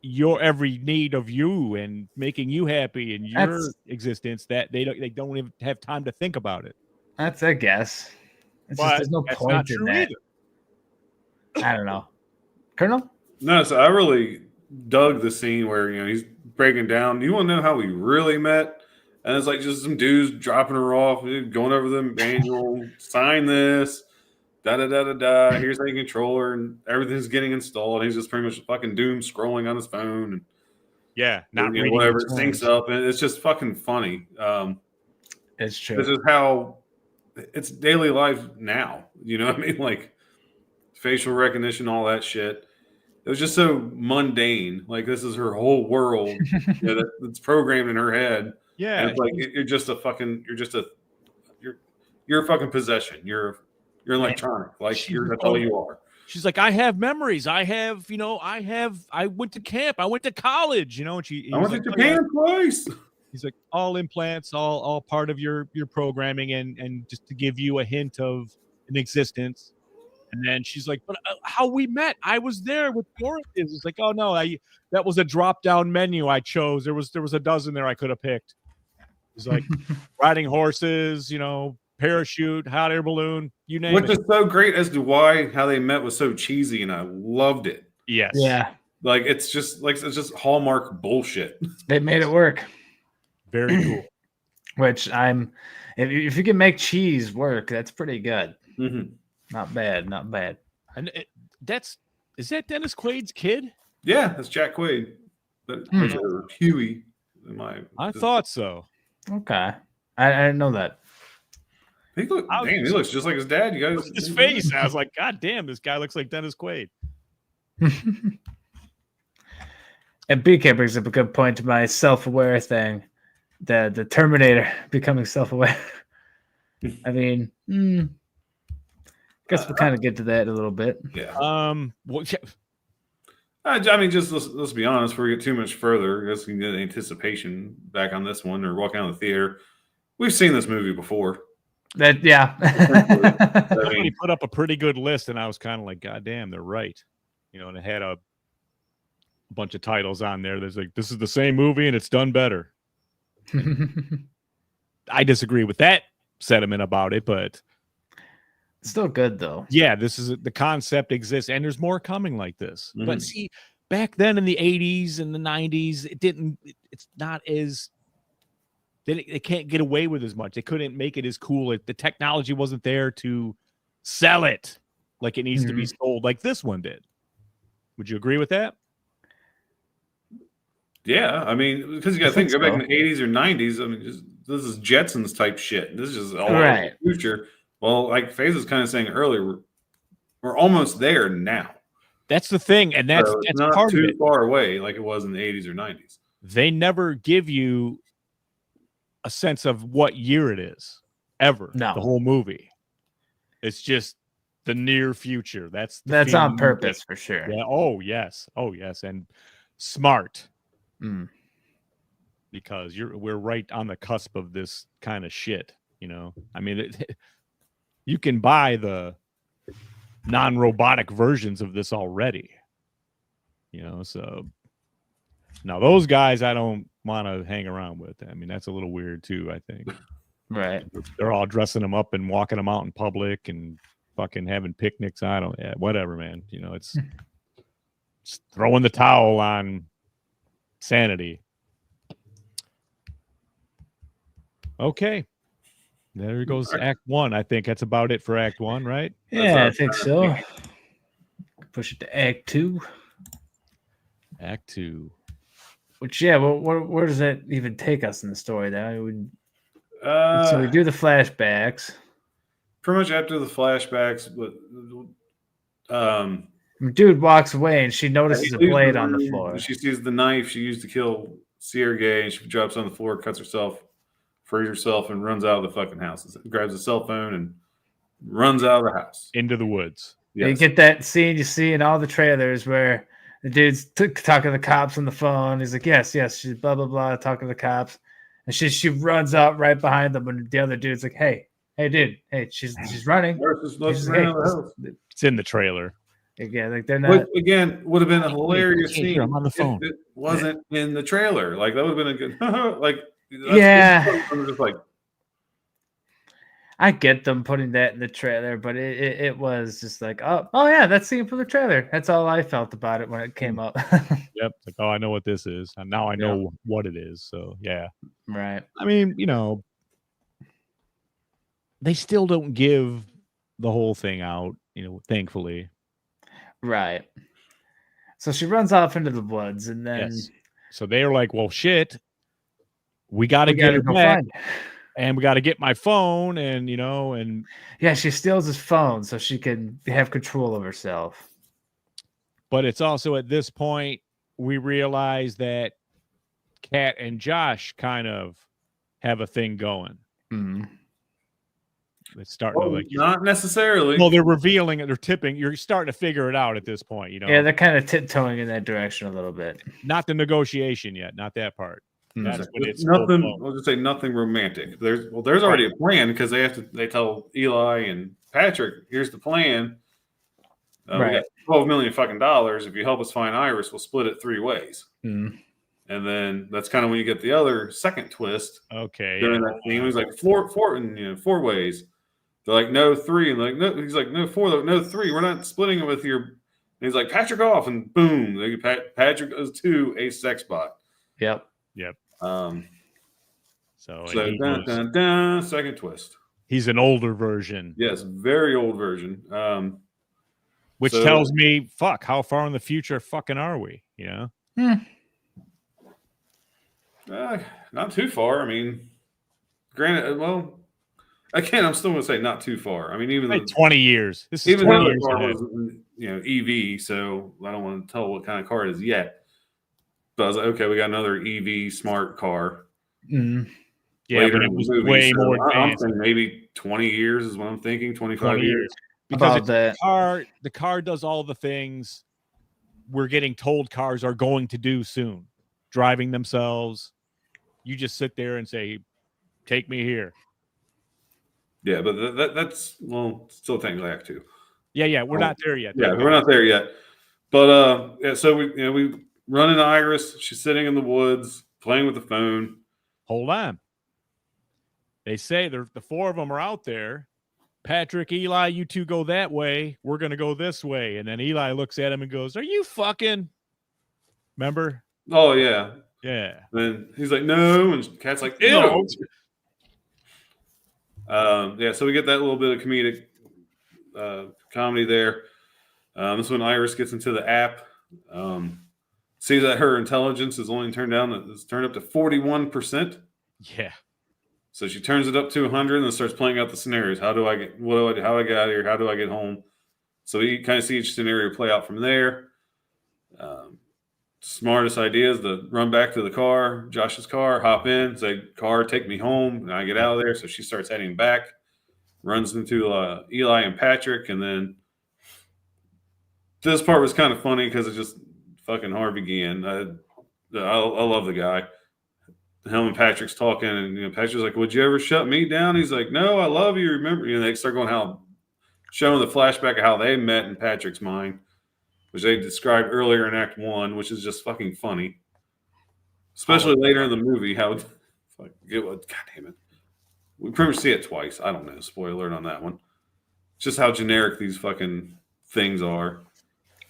your every need of you and making you happy in your existence, that they don't even have time to think about it. That's a guess. It's just, there's no point in that. Either. I don't know. Colonel? No, so I really dug the scene where, he's breaking down. You want to know how we really met? And it's like just some dudes dropping her off, going over the manual, sign this, da-da-da-da-da. Here's how you control her, and everything's getting installed. He's just pretty much fucking doom scrolling on his phone. And not reading whatever it syncs up. And it's just fucking funny. It's true. This is how it's daily life now. You know what I mean? Like facial recognition, all that shit. It was just so mundane. Like this is her whole world that's programmed in her head. Yeah. And it's like you're a fucking possession. You're electronic. Like that's all you are. She's like, I have memories. I went to camp. I went to college, and I went to Japan twice. He's like, all implants, all part of your programming, and just to give you a hint of an existence. And then she's like, but how we met? I was there with Dorothy. It's like, oh no, that was a drop down menu I chose. There was a dozen there I could have picked. It's like riding horses, parachute, hot air balloon, you name it. Which is so great as to how they met was so cheesy, and I loved it. Yes. Yeah. Like it's just Hallmark bullshit. They made it work. Very cool. Which if you can make cheese work, that's pretty good. Mm-hmm. Not bad. And is that Dennis Quaid's kid? Yeah, that's Jack Quaid. But Huey. I thought so. Okay. I didn't know that. He looks just like his dad. You guys, his face. I was like, God damn, this guy looks like Dennis Quaid. And BK brings up a good point to my self-aware thing. The Terminator becoming self-aware. I mean, guess we'll kind of get to that a little bit. Yeah. Well, yeah. I mean, just let's be honest. Before we get too much further, I guess we can get anticipation back on this one or walking out of the theater. We've seen this movie before. Somebody put up a pretty good list, and I was kind of like, God damn, they're right. And it had a bunch of titles on there. There's like, this is the same movie, and it's done better. I disagree with that sentiment about it, but it's still good though. Yeah, the concept exists, and there's more coming like this. Mm-hmm. But see, back then in the 80s and the 90s, it's not as they can't get away with as much. They couldn't make it as cool. The technology wasn't there to sell it like it needs to be sold, like this one did. Would you agree with that? Yeah, I mean, because you got to go back in the 80s or 90s. I mean, this is Jetsons type shit. This is all right. The future. Well, like FaZe was kind of saying earlier, we're almost there now. That's the thing, and that's not part too of it. Far away like it was in the 80s or 90s. They never give you a sense of what year it is ever. No, the whole movie. It's just the near future. That's on purpose for sure. Yeah. Oh yes, and smart. Because we're right on the cusp of this kind of shit. I mean, you can buy the non-robotic versions of this already. So Now those guys I don't want to hang around with. I mean, that's a little weird too, I think. Right. They're all dressing them up and walking them out in public and fucking having picnics. I don't, whatever, man. You know, it's throwing the towel on sanity. Okay. There goes Act 1. I think that's about it for Act 1, right? Yeah, I think so. Push it to Act 2. Act 2. Which, yeah, well, where does that even take us in the story? Then So we do the flashbacks. Pretty much after the flashbacks, but Dude walks away and she notices a blade on the floor. She sees the knife she used to kill Sergey, and she drops on the floor, cuts herself, frees herself, and runs out of the fucking house. Grabs a cell phone and runs out of the house into the woods. Yes. You get that scene you see in all the trailers where the dude's talking to the cops on the phone. He's like, yes, she's blah, blah, blah, talking to the cops. And she runs out right behind them, and the other dude's like, hey, dude, hey, she's running. It's in the trailer. Again, like they're not. Again, would have been a hilarious scene. I'm on the phone. If it wasn't in the trailer. Like that would have been a good. Like just like. I get them putting that in the trailer, but it was just like, oh yeah, that's scene from the trailer. That's all I felt about it when it came up. Yep. Like, oh, I know what this is. And now I know what it is. So yeah. Right. I mean, you know, they still don't give the whole thing out, you know, thankfully. Right. So she runs off into the woods, and then so they're like, well, shit, we got to get her back. And we got to get my phone, and you know, and she steals his phone so she can have control of herself. But it's also at this point we realize that Kat and Josh kind of have a thing going. Mm. It's starting to like not necessarily. Well, they're revealing it. They're tipping. You're starting to figure it out at this point. You know. Yeah, they're kind of tiptoeing in that direction a little bit. Not the negotiation yet. Not that part. That's when it's nothing. I'll just say nothing romantic. There's already a plan because they tell Eli and Patrick, here's the plan. We got $12 million fucking dollars. If you help us find Iris, we'll split it 3 ways. Mm. And then that's kind of when you get the other second twist. Okay. During that scene, he's like 4 ways. They're like, no, 3. And like, no, he's like, no, 4, no, 3. We're not splitting it with your. And he's like, Patrick off, and boom, Patrick goes to a sex bot. Yep. So second twist. He's an older version. Yes, very old version. Which tells me, fuck, how far in the future fucking are we? You know? Not too far. I mean, granted, well, again, I'm still going to say not too far. I mean, even 20 years. This is even 20 though years the car was, EV, so I don't want to tell what kind of car it is yet. But I was like, okay, we got another EV smart car. Mm. Yeah, but it was way more advanced. I'm thinking maybe 20 years is what I'm thinking. 25 years. Because the car does all the things we're getting told cars are going to do soon. Driving themselves. You just sit there and say, take me here. Yeah, but that's still technically Act 2. Yeah, we're not there yet. Yeah, we're not there yet. But so we run into Iris. She's sitting in the woods playing with the phone. Hold on. They say the 4 of them are out there. Patrick, Eli, you 2 go that way. We're going to go this way. And then Eli looks at him and goes, are you fucking? Remember? Oh, yeah. Yeah. And he's like, no. And Kat's like, ew. No. So we get that little bit of comedic comedy there. This is when Iris gets into the app. Sees that her intelligence is only turned up to 41%. Yeah. So she turns it up to 100 and then starts playing out the scenarios. How do I get out of here? How do I get home? So we kind of see each scenario play out from there. Smartest idea is to run back to the car, Josh's car, hop in, say, car, take me home. And I get out of there. So she starts heading back, runs into Eli and Patrick. And then this part was kind of funny because it just fucking Harvey Gann. I love the guy. Him and Patrick's talking, and Patrick's like, "Would you ever shut me down?" He's like, "No, I love you. Remember?" They start going showing the flashback of how they met in Patrick's mind, which they described earlier in Act 1, which is just fucking funny. Especially later in the movie, how God damn it. We pretty much see it twice. I don't know. Spoiler alert on that one. Just how generic these fucking things are.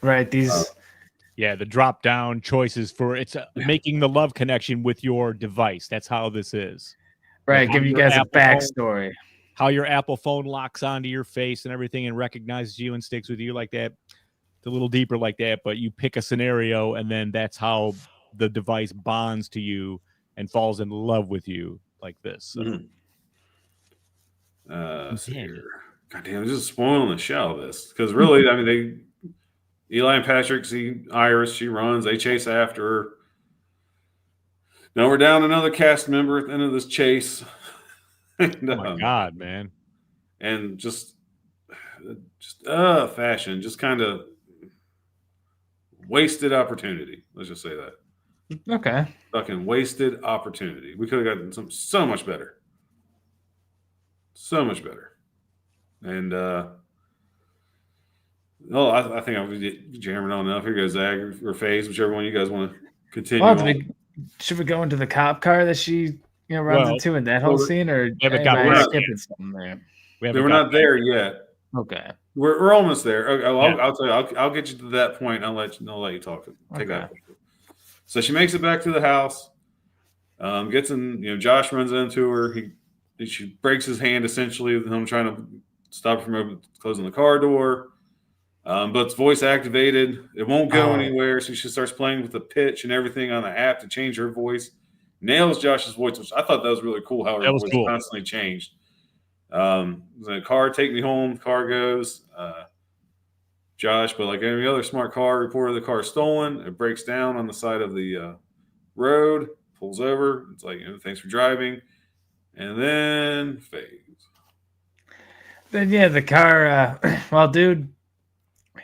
Right. These. Yeah, the drop down choices for making the love connection with your device. That's how this is. Right. Like Give you guys a backstory. How your Apple phone locks onto your face and everything and recognizes you and sticks with you like that. It's a little deeper like that, but you pick a scenario and then that's how the device bonds to you and falls in love with you like this. So. God damn, just spoiling the shell of this. Because really, I mean, Eli and Patrick see Iris, she runs, they chase after her. Now we're down another cast member at the end of this chase. And, oh my God, man. And just fashion, just kind of wasted opportunity. Let's just say that. Okay. Fucking wasted opportunity. We could have gotten something so much better. So much better. And I think I'm jamming on enough. Here goes Zach or FaZe, whichever one you guys want to continue. Well, should we go into the cop car that she runs into in that whole scene, or we're skipping something there? We're not there yet. Okay, we're almost there. Okay, I'll tell you. I'll get you to that point. I'll let you talk. Take that. So she makes it back to the house. Gets in. Josh runs into her. She breaks his hand essentially. Him trying to stop her from closing the car door. But it's voice activated. It won't go anywhere. So she starts playing with the pitch and everything on the app to change her voice. Nails Josh's voice, which I thought that was really cool how her voice constantly changed. The car, take me home. Car goes. Josh, but like any other smart car, reported the car stolen. It breaks down on the side of the road, pulls over. It's like, thanks for driving. And then fades. Then the car. Well, dude,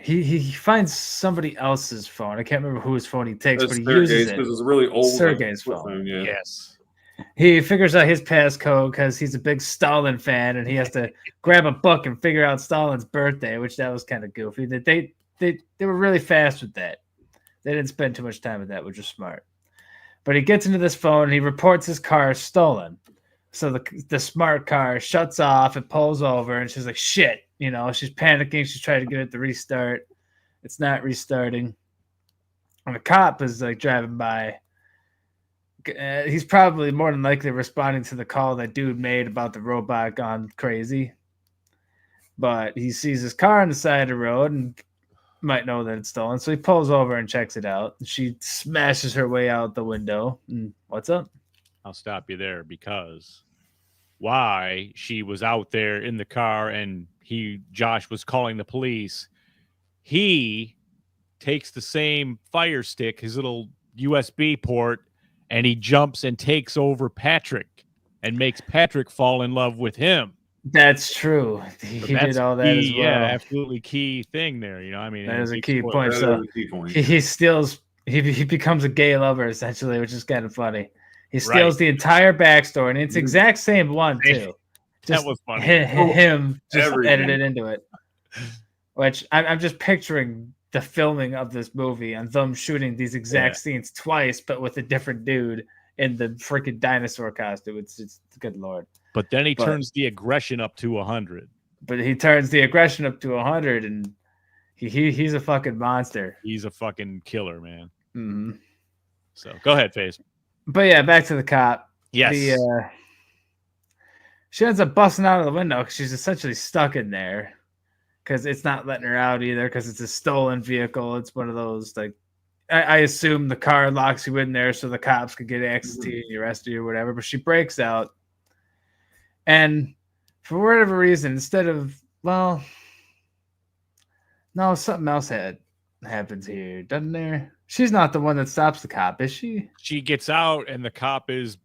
he finds somebody else's phone. I can't remember whose phone he takes, but he uses it. Because it's a really old Sergey's phone. Yeah. Yes. He figures out his passcode because he's a big Stalin fan, and he has to grab a book and figure out Stalin's birthday, which that was kind of goofy. They were really fast with that. They didn't spend too much time with that, which was smart. But he gets into this phone, and he reports his car stolen. So the smart car shuts off, it pulls over, and she's like, shit. She's panicking. She's trying to get it to restart. It's not restarting. And the cop is like driving by. He's probably more than likely responding to the call that dude made about the robot gone crazy. But he sees his car on the side of the road and might know that it's stolen. So he pulls over and checks it out. She smashes her way out the window. And what's up? I'll stop you there because why she was out there in the car and Josh was calling the police. He takes the same Fire Stick, his little USB port, and he jumps and takes over Patrick and makes Patrick fall in love with him. That's true. He did all that as well. Yeah, absolutely key thing there. That is a key point. So he steals. He becomes a gay lover essentially, which is kind of funny. He steals the entire backstory, and it's the exact same one too. That was funny. Him just edited into it. Which I'm just picturing the filming of this movie and them shooting these exact scenes twice, but with a different dude in the freaking dinosaur costume. It's good Lord. But then he turns the aggression up to 100. But he turns the aggression up to 100, and he's a fucking monster. He's a fucking killer, man. Mm-hmm. So go ahead, FaZe. But yeah, back to the cop. Yes. She ends up busting out of the window because she's essentially stuck in there. Because it's not letting her out either because it's a stolen vehicle. It's one of those, like, I assume the car locks you in there so the cops could get access to you and arrest you or whatever. But she breaks out. And for whatever reason, instead of, no, something else happens here, doesn't there? She's not the one that stops the cop, is she? She gets out and the cop is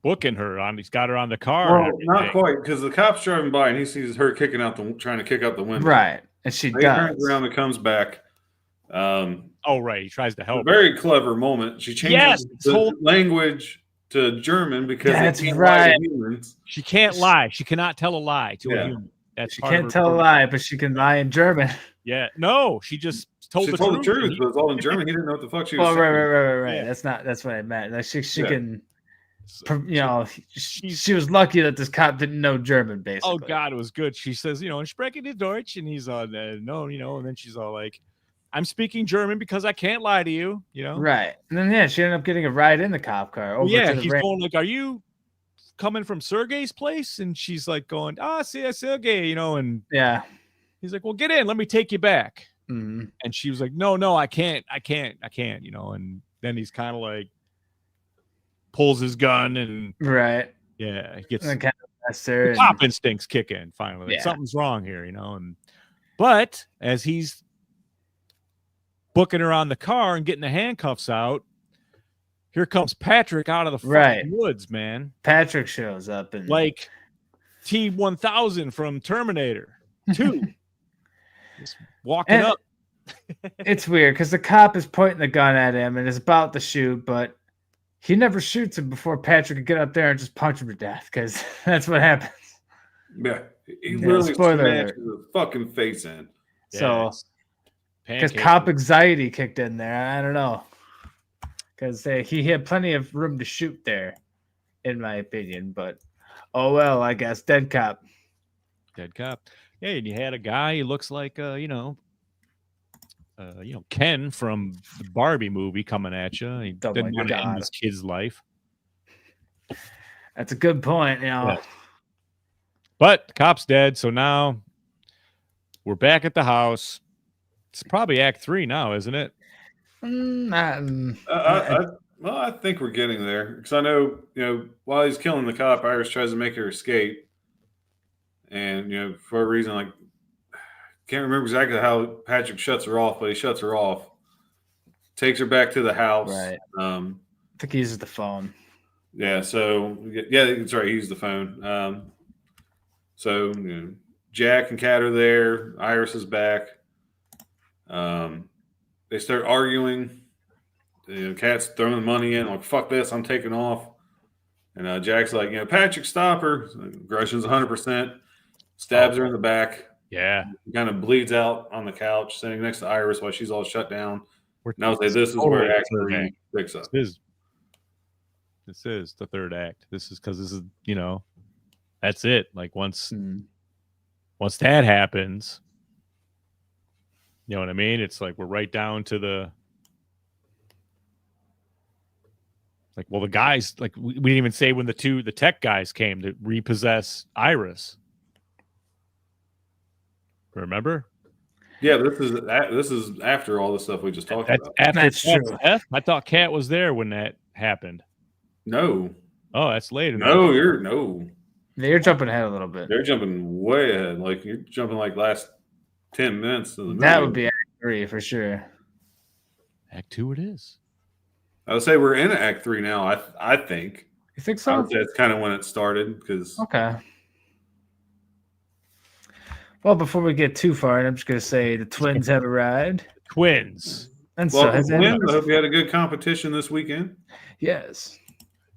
booking her on. He's got her on the car. Well, not quite, because the cop's driving by and he sees her trying to kick out the window. Right, and she turns around and comes back. Right, he tries to help. A very clever moment. She changes the language to German because that's right. She can't lie. She cannot tell a lie to a human. She can't tell a lie, but she can lie in German. Yeah, no, she just told She the told the truth. truth, but it's all in German. He didn't know what the fuck she was Well, saying. right. Yeah. That's what I meant. Like she Yeah. can, So- you know, she was lucky that this cop didn't know German. Basically. Oh God, it was good. She says, sprechen die Deutsch, and he's no, and then she's all like, I'm speaking German because I can't lie to you, Right, and then she ended up getting a ride in the cop car over Well, to the he's ranch. going like, are you coming from Sergey's place? And she's like going, Sergey, and Yeah. he's like, well, get in, let me take you back. Mm-hmm. And she was like, no, I can't, and then he's kind of like pulls his gun and Right. yeah, he gets And kind of messed her. cop instincts kick in finally. Like, Yeah. something's wrong here, but as he's booking her on the car and getting the handcuffs out, here comes Patrick out of the fucking woods, man. Patrick shows up and like T-1000 from Terminator 2. Just walking up. It's weird because the cop is pointing the gun at him and is about to shoot, but he never shoots him before Patrick can get up there and just punch him to death, because that's what happens. Yeah, he literally spoiler smashed alert. his fucking face in. So, because cop anxiety kicked in there, I don't know, because he had plenty of room to shoot there, in my opinion. But oh well, I guess dead cop. Yeah, and you had a guy. He looks like Ken from the Barbie movie coming at you. He didn't want to end his kid's life. That's a good point. Yeah. But the cop's dead, so now we're back at the house. It's probably Act 3 now, isn't it? Well, I think we're getting there, because I know, while he's killing the cop, Iris tries to make her escape, and for a reason, like, can't remember exactly how Patrick shuts her off, but he shuts her off, takes her back to the house. Right. I think he uses the phone. Yeah. So that's right. He used the phone. So Jack and Kat are there. Iris is back. They start arguing. Kat's throwing the money in, like, fuck this, I'm taking off. And Jack's like, Patrick, stop her. Aggression's 100%. Stabs her in the back. Yeah. Kind of bleeds out on the couch, sitting next to Iris while she's all shut down. And I would say this is where Act 3 picks up. This is the third act. This is because this is, that's it. Like once that happens, you know what I mean? It's like we're right down to the the guys, like we didn't even say when the tech guys came to repossess Iris. Remember? Yeah, this is after all the stuff we just talked about. That's true. I thought Kat was there when that happened. No. Oh, that's later. No, You're jumping ahead a little bit. They're jumping way ahead. Like, you're jumping like last 10 minutes of the movie. That would be Act 3 for sure. Act 2 it is. I would say we're in Act 3 now. I think. You think so? I would say it's kind of when it started, because. Okay. Well, before we get too far, I'm just going to say the twins have arrived. Twins. And Well, I hope you had a good competition this weekend. Yes.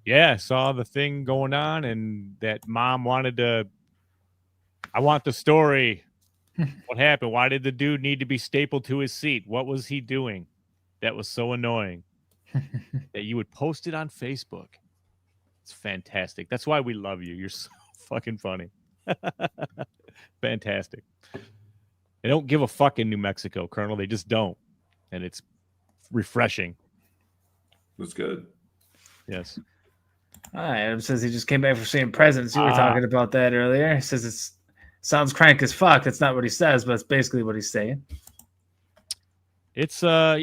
Yeah, I saw the thing going on, and that mom wanted to. I want the story. What happened? Why did the dude need to be stapled to his seat? What was he doing? That was so annoying. That you would post it on Facebook. It's fantastic. That's why we love you. You're so fucking funny. Fantastic. They don't give a fuck in New Mexico, Colonel. They just don't. And it's refreshing. That's good. Yes. Adam says he just came back from seeing presents. You were talking about that earlier. He says it sounds crank as fuck. That's not what he says, but it's basically what he's saying. It's I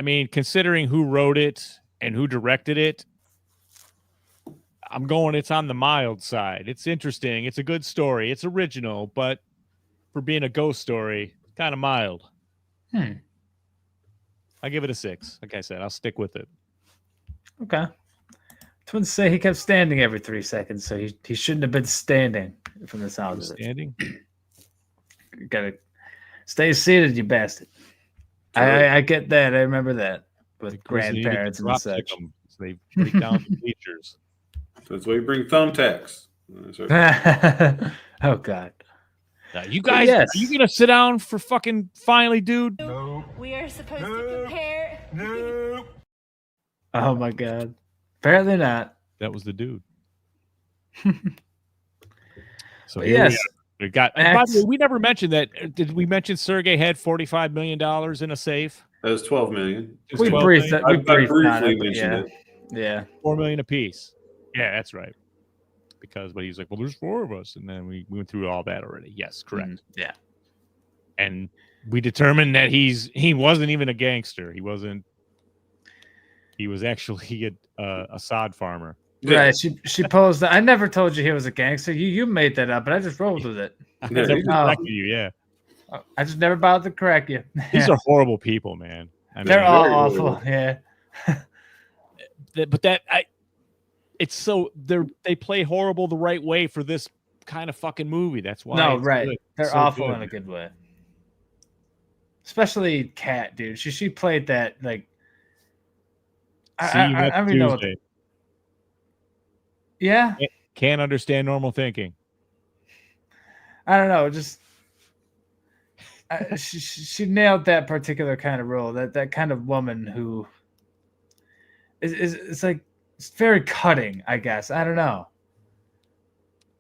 mean, considering who wrote it and who directed it, I'm going it's on the mild side. It's interesting. It's a good story. It's original, but for being a ghost story, kind of mild. I give it a 6. Like I said, I'll stick with it. Okay. Twins say he kept standing every 3 seconds, so he shouldn't have been standing from the sound of it. Standing? You gotta stay seated, you bastard. I get that. I remember that with grandparents and such. So they break down the bleachers. So that's why you bring thumbtacks. That's right. Oh God. You guys, yes. are you gonna sit down for fucking finally, dude? No. We are supposed to compare. No. Oh my god. Apparently not. That was the dude. So But here yes, we got. And by the way, we never mentioned that. Did we mention Sergey had $45 million in a safe? That was 12 million. It was we 12 briefed million? that. We I briefed on briefly it, but mentioned yeah. it. Yeah. 4 million apiece. Yeah, that's right. But he's like, well, there's 4 of us, and then we went through all that already. Yes, correct. Yeah. And we determined that he wasn't even a gangster. He wasn't. He was actually a sod farmer. Yeah. Right. She posed that. I never told you he was a gangster. You made that up, but I just rolled with it. I Yeah, never he's- corrected you. Yeah, I just never bothered to correct you. these are horrible people, man. I mean, They're all very awful. horrible. Yeah. it's so they play horrible the right way for this kind of fucking movie. That's why. No, it's right. good. They're So awful good. in a good way. Especially Kat, dude. She played that like. See you I next don't even know. What, Tuesday. yeah, Can't understand normal thinking. I don't know. Just she nailed that particular kind of role. That kind of woman who is it's like it's very cutting. I guess I don't know.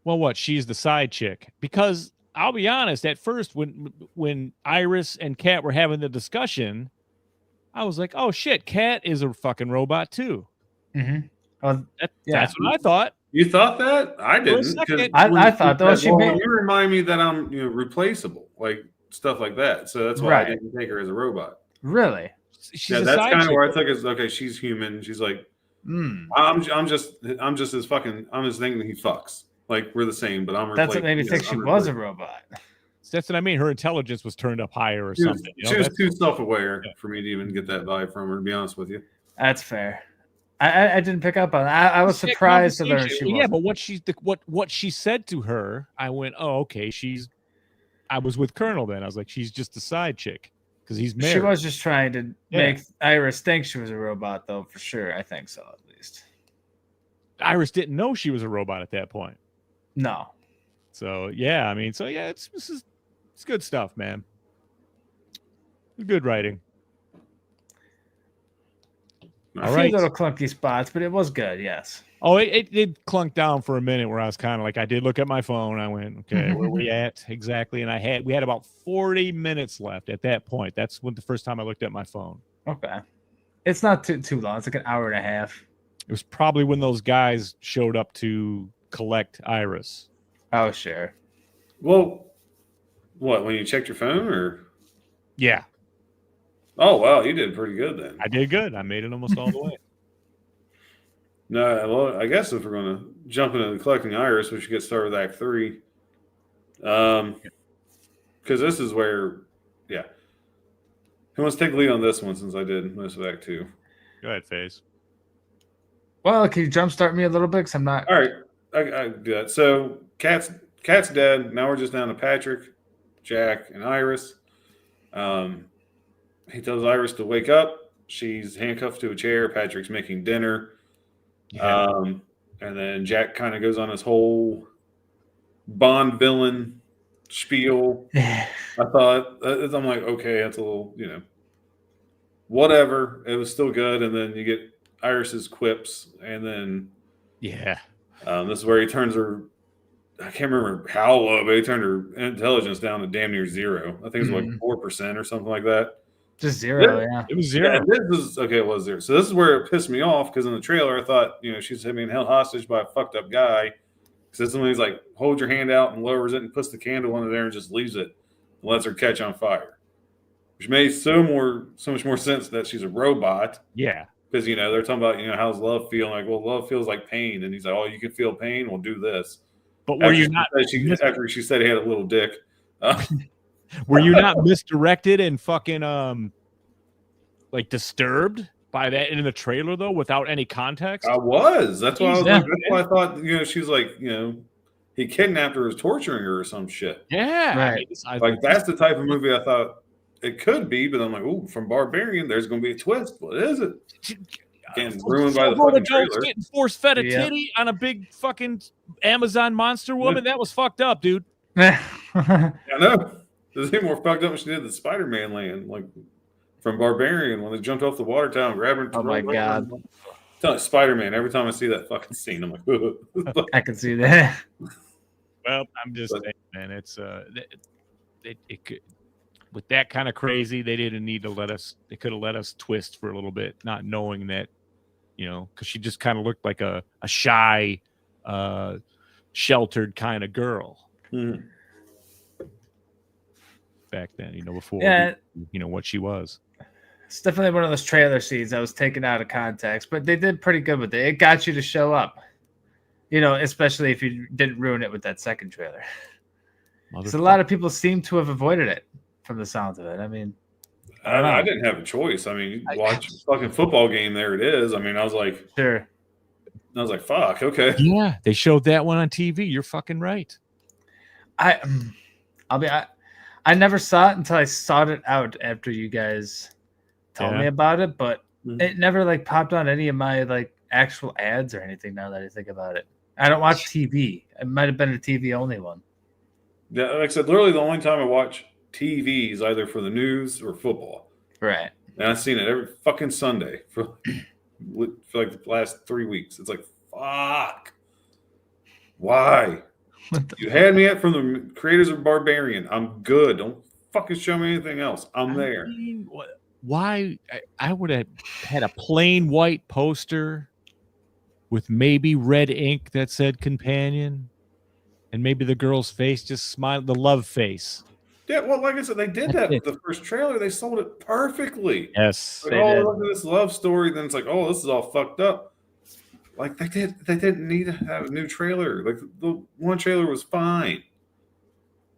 Well, what? She's the side chick. Because I'll be honest, at first when Iris and Kat were having the discussion, I was like, oh shit, Kat is a fucking robot too. Mm-hmm. Well, That's what I thought. You thought that? I didn't. second, 'cause I when you thought, though, said, she well, made- you remind me that I'm replaceable, like stuff like that. So that's why Right. I didn't take her as a robot. really? She's Yeah, a that's side kind of chick. where I took it. As, okay, she's human. She's like, Mm. I'm just as fucking. I'm just thinking he fucks. Like we're the same, but I'm. That's what made me think she was a robot. robot. That's what I mean. Her intelligence was turned up higher or She was, something. she was That's- too self-aware Yeah. for me to even get that vibe from her. To be honest with you. That's fair. I didn't pick up on it. I was That surprised to learn conversation- she was. Yeah, but what she said to her, I went, oh, okay. I was with Colonel then. I was like, she's just a side chick because he's married. She was just trying to Yeah. make Iris think she was a robot, though, for sure. I think so, at least. Iris didn't know she was a robot at that point. No. So yeah, I mean, it's good stuff, man. Good writing. A All few right. little clunky spots, but it was good, yes. Oh, it did clunk down for a minute where I was kind of like, I did look at my phone. I went, okay, where we at exactly? And we had about 40 minutes left at that point. That's when the first time I looked at my phone. Okay. It's not too long. It's like an hour and a half. It was probably when those guys showed up to collect Iris. Oh, sure. Well, what when you checked your phone or? Yeah, Oh wow, you did pretty good then. I did good. I made it almost all the way. No, well, I guess if we're going to jump into collecting Iris, we should get started with Act 3. Because this is where, yeah. Who wants to take the lead on this one since I did most of Act 2? Go ahead, Faze. Well, can you jumpstart me a little bit? Because I'm not. All right, I do that. So Cat's dead. Now we're just down to Patrick, Jack, and Iris. He tells Iris to wake up. She's handcuffed to a chair. Patrick's making dinner. Yeah. And then Jack kind of goes on his whole Bond villain spiel. I thought, I'm like, okay, that's a little, whatever. It was still good. And then you get Iris's quips. And then Yeah. this is where he turns her, I can't remember how low, but he turned her intelligence down to damn near 0. I think it was like 4% or something like that. Just 0, yeah. It was 0. Yeah, this is okay. It was 0. So this is where it pissed me off because in the trailer I thought she's being held hostage by a fucked up guy. Because somebody's like, hold your hand out and lowers it and puts the candle under there and just leaves it and lets her catch on fire, which made so much more sense that she's a robot. Yeah. Because they're talking about how's love feel? Like, well, love feels like pain, and he's like, oh, you can feel pain. Well, do this. But were you not After she said he had a little dick. Were you not misdirected and fucking like disturbed by that in the trailer though, without any context? I was. That's why I was Yeah. like, that's why I thought, she's like, he kidnapped her, was torturing her or some shit. Yeah, Right. Like that's the type of movie I thought it could be, but I'm like, ooh, from Barbarian, there's gonna be a twist. What is it? Again, ruined by the Four fucking adults trailer. getting force fed a Yeah. titty on a big fucking Amazon monster woman. That was fucked up, dude. I know. There's even more fucked up when she did the Spider-Man land, like from Barbarian when they jumped off the water tower and grabbed her. Oh my God. Spider-Man. Every time I see that fucking scene, I'm like, I can see that. Well, I'm just saying, man, it's it could, with that kind of crazy, they didn't need to let us. They could have let us twist for a little bit, not knowing that, because she just kind of looked like a shy, sheltered kind of girl back then. Before what she was. It's definitely one of those trailer scenes that was taken out of context, but they did pretty good with it. It got you to show up, especially if you didn't ruin it with that second trailer. So a lot of people seem to have avoided it from the sounds of it. I mean, I didn't have a choice. I mean, you watch a fucking football game. There it is. I mean, I was like, sure. I was like, fuck, okay. Yeah, they showed that one on TV. You're fucking right. I never saw it until I sought it out after you guys told me about it, but it never like popped on any of my like actual ads or anything. Now that I think about it, I don't watch TV. It might have been a TV only one. Yeah, like I said, literally the only time I watch TV is either for the news or football. Right. And I've seen it every fucking Sunday for like the last 3 weeks. It's like, fuck. Why? You had me at from the creators of Barbarian. I'm good. Don't fucking show me anything else. I'm there. Why? I would have had a plain white poster with maybe red ink that said companion, and maybe the girl's face just smiled, the love face. Yeah, well, like I said, they did that with the first trailer. They sold it perfectly. Yes. Like, look at this love story. Then it's like, oh, this is all fucked up. Like they didn't need to have a new trailer. Like the one trailer was fine.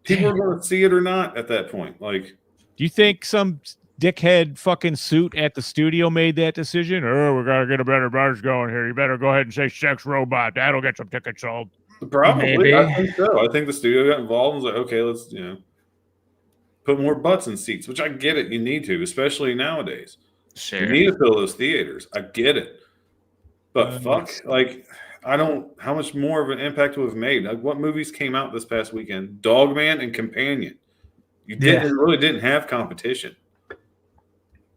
People were going to see it or not at that point. Like, do you think some dickhead fucking suit at the studio made that decision? Oh, we gotta get a better buzz going here. You better go ahead and say sex robot. That'll get some tickets sold. Probably. Maybe. I think so. I think the studio got involved and was like, okay, let's put more butts in seats, which I get it. You need to, especially nowadays. Sure. You need to fill those theaters. I get it. But fuck, like, I don't. How much more of an impact would have made? Like, what movies came out this past weekend? Dogman and Companion. You really didn't have competition,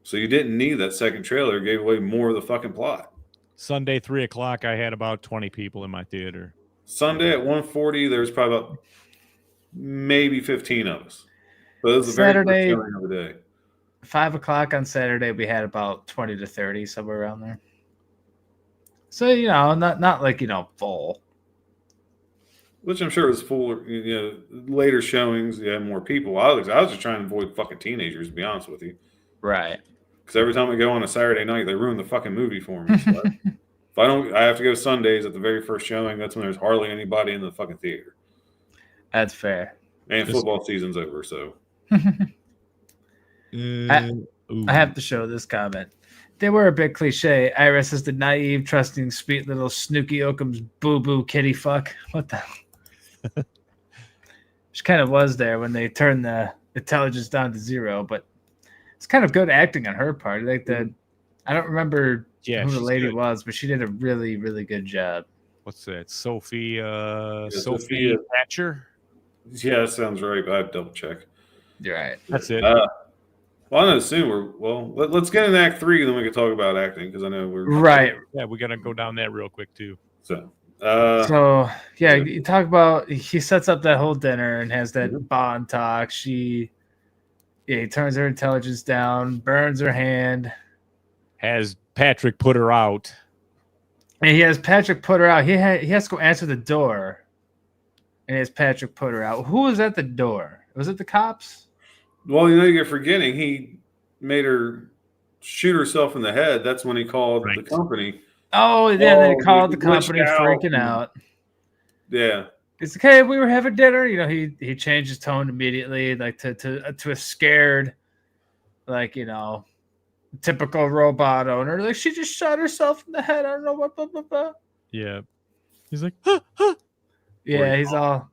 so you didn't need that second trailer. It gave away more of the fucking plot. Sunday 3:00, I had about 20 people in my theater. Sunday at 1:40, there was probably about maybe 15 of us. But it was the Saturday, very first showing of the day. 5 o'clock on Saturday, we had about 20 to 30, somewhere around there. So, not like, full. Which I'm sure was full, later showings, you had more people. I was just trying to avoid fucking teenagers, to be honest with you. Right. Because every time I go on a Saturday night, they ruin the fucking movie for me. So I have to go Sundays at the very first showing. That's when there's hardly anybody in the fucking theater. That's fair. And football season's over, so. I have to show this comment. They were a bit cliche. Iris is the naive, trusting, sweet little Snooky Oakum's boo-boo kitty fuck. What the hell? She kind of was there when they turned the intelligence down to 0, but it's kind of good acting on her part. Like I don't remember who the lady was, but she did a really, really good job. What's that? Sophie Thatcher? Yeah, that sounds right, but I have to double check. You're right. That's it. Well, I'm going to assume let's get in Act 3, and then we can talk about acting, because I know we're... Right. Yeah, we got to go down that real quick, too. So, you talk about, he sets up that whole dinner and has that bond talk. He turns her intelligence down, burns her hand. Has Patrick put her out. And he has Patrick put her out. He has to go answer the door. And he has Patrick put her out. Who was at the door? Was it the cops? Well, you're forgetting he made her shoot herself in the head. That's when he called the company. Oh, yeah, then he called the company, freaking out. Yeah. It's okay. We were having dinner. He changed his tone immediately, like to a scared, like, typical robot owner. Like, she just shot herself in the head. I don't know what, blah, blah, blah. Yeah. He's like, huh, huh. Yeah, he's all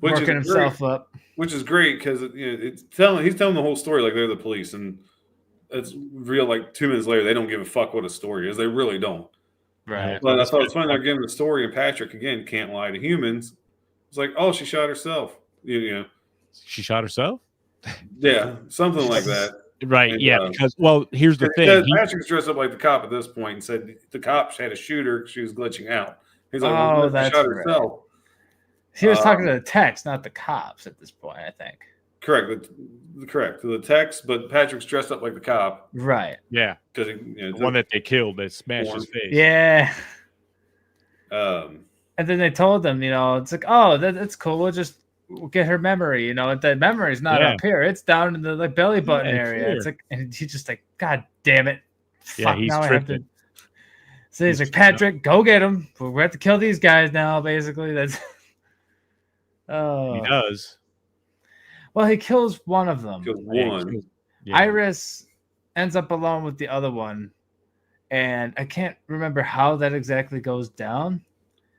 working himself up. Which is great because he's telling the whole story like they're the police, and it's real. Like 2 minutes later, they don't give a fuck what a story is. They really don't. Right. But I thought it's funny they're giving the story, and Patrick again can't lie to humans. It's like, oh, she shot herself. You know, She shot herself. yeah, something like that. Right. And, Yeah. Because here's the thing. Patrick's dressed up like the cop at this point and said the cops had a shooter. She was glitching out. He's like, Oh, well, she that's shot right. herself. He was talking to the text, not the cops at this point, I think. Correct. Correct. The text, but Patrick's dressed up like the cop. Right. Yeah. Because the one that they killed, that smashed his face. Yeah. Um, and then they told them, it's like, oh, that's cool. We'll get her memory. That memory's not up here. It's down in the belly button area. It's like, and he's just like, God damn it. Yeah, he's now tripping. I have to. So he's like, Patrick, go get him. We have to kill these guys now. Basically, that's. Oh. He does. Well, he kills one of them. Kills one. Yeah. Iris ends up alone with the other one, and I can't remember how that exactly goes down.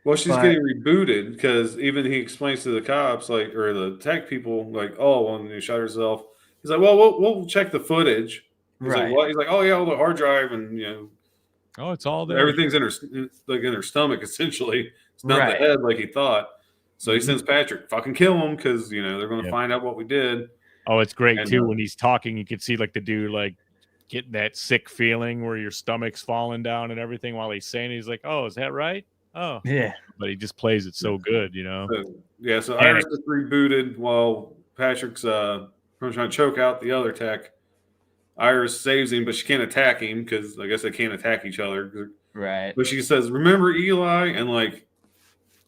Well, she's getting rebooted because even he explains to the cops, or the tech people, when she shot herself. He's like, well, we'll check the footage. He's like, what? He's like, oh yeah, all the hard drive and oh, it's all there. Everything's in her stomach essentially. It's not the head like he thought. So he sends Patrick, fucking kill him because they're going to find out what we did. Oh, it's great too when he's talking. You can see the dude getting that sick feeling where your stomach's falling down and everything while he's saying it. He's like, "Oh, is that right?" Oh, yeah. But he just plays it so good, So Iris is rebooted while Patrick's trying to choke out the other tech. Iris saves him, but she can't attack him because I guess they can't attack each other. Right. But she says, "Remember Eli?" And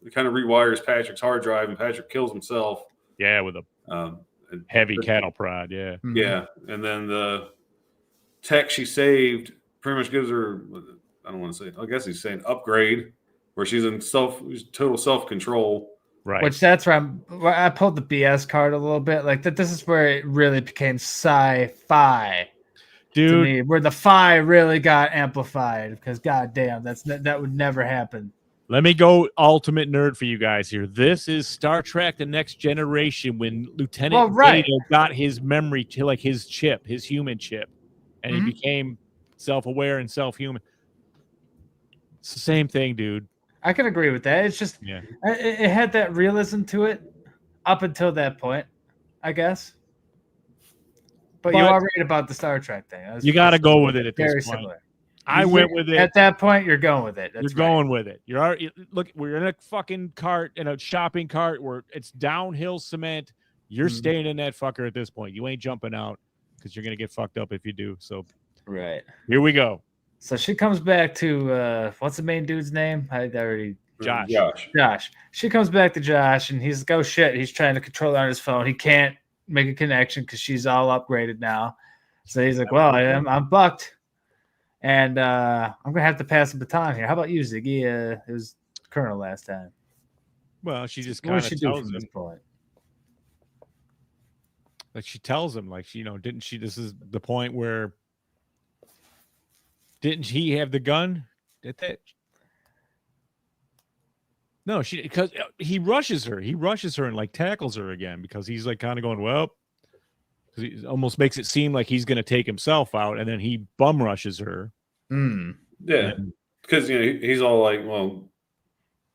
it kind of rewires Patrick's hard drive, and Patrick kills himself. Yeah, with a heavy cattle prod. Yeah. Mm-hmm. Yeah, and then the tech she saved pretty much gives her, I don't want to say, I guess he's saying upgrade, where she's in total self-control. Right. Which that's where I pulled the BS card a little bit. This is where it really became sci-fi. Dude, to me, where the phi really got amplified because goddamn, that would never happen. Let me go ultimate nerd for you guys here. This is Star Trek: The Next Generation when Lieutenant Data got his memory to his chip, his human chip, and he became self-aware and self-human. It's the same thing, dude. I can agree with that. It's just it had that realism to it up until that point, I guess. But you are right about the Star Trek thing. You got to go with it at very this point. similar. I went with it. At that point, you're going with it. You're going with it. You're already, look, we're in a fucking cart, in a shopping cart where it's downhill cement. You're staying in that fucker at this point. You ain't jumping out because you're going to get fucked up if you do. So, here we go. So she comes back to, what's the main dude's name? I already. Josh. She comes back to Josh, and he's like, oh shit, he's trying to control it on his phone. He can't make a connection because she's all upgraded now. So he's like, well, I'm bucked. And I'm going to have to pass the baton here. How about you, Ziggy? It was Colonel last time. Well, she just kind of tells him. This point? She tells him, didn't she? This is the point where didn't he have the gun? Did that? No, because he rushes her. He rushes her and tackles her again because he's kind of going, well, because he almost makes it seem like he's going to take himself out, and then he bum rushes her. Yeah, because he's all like, well,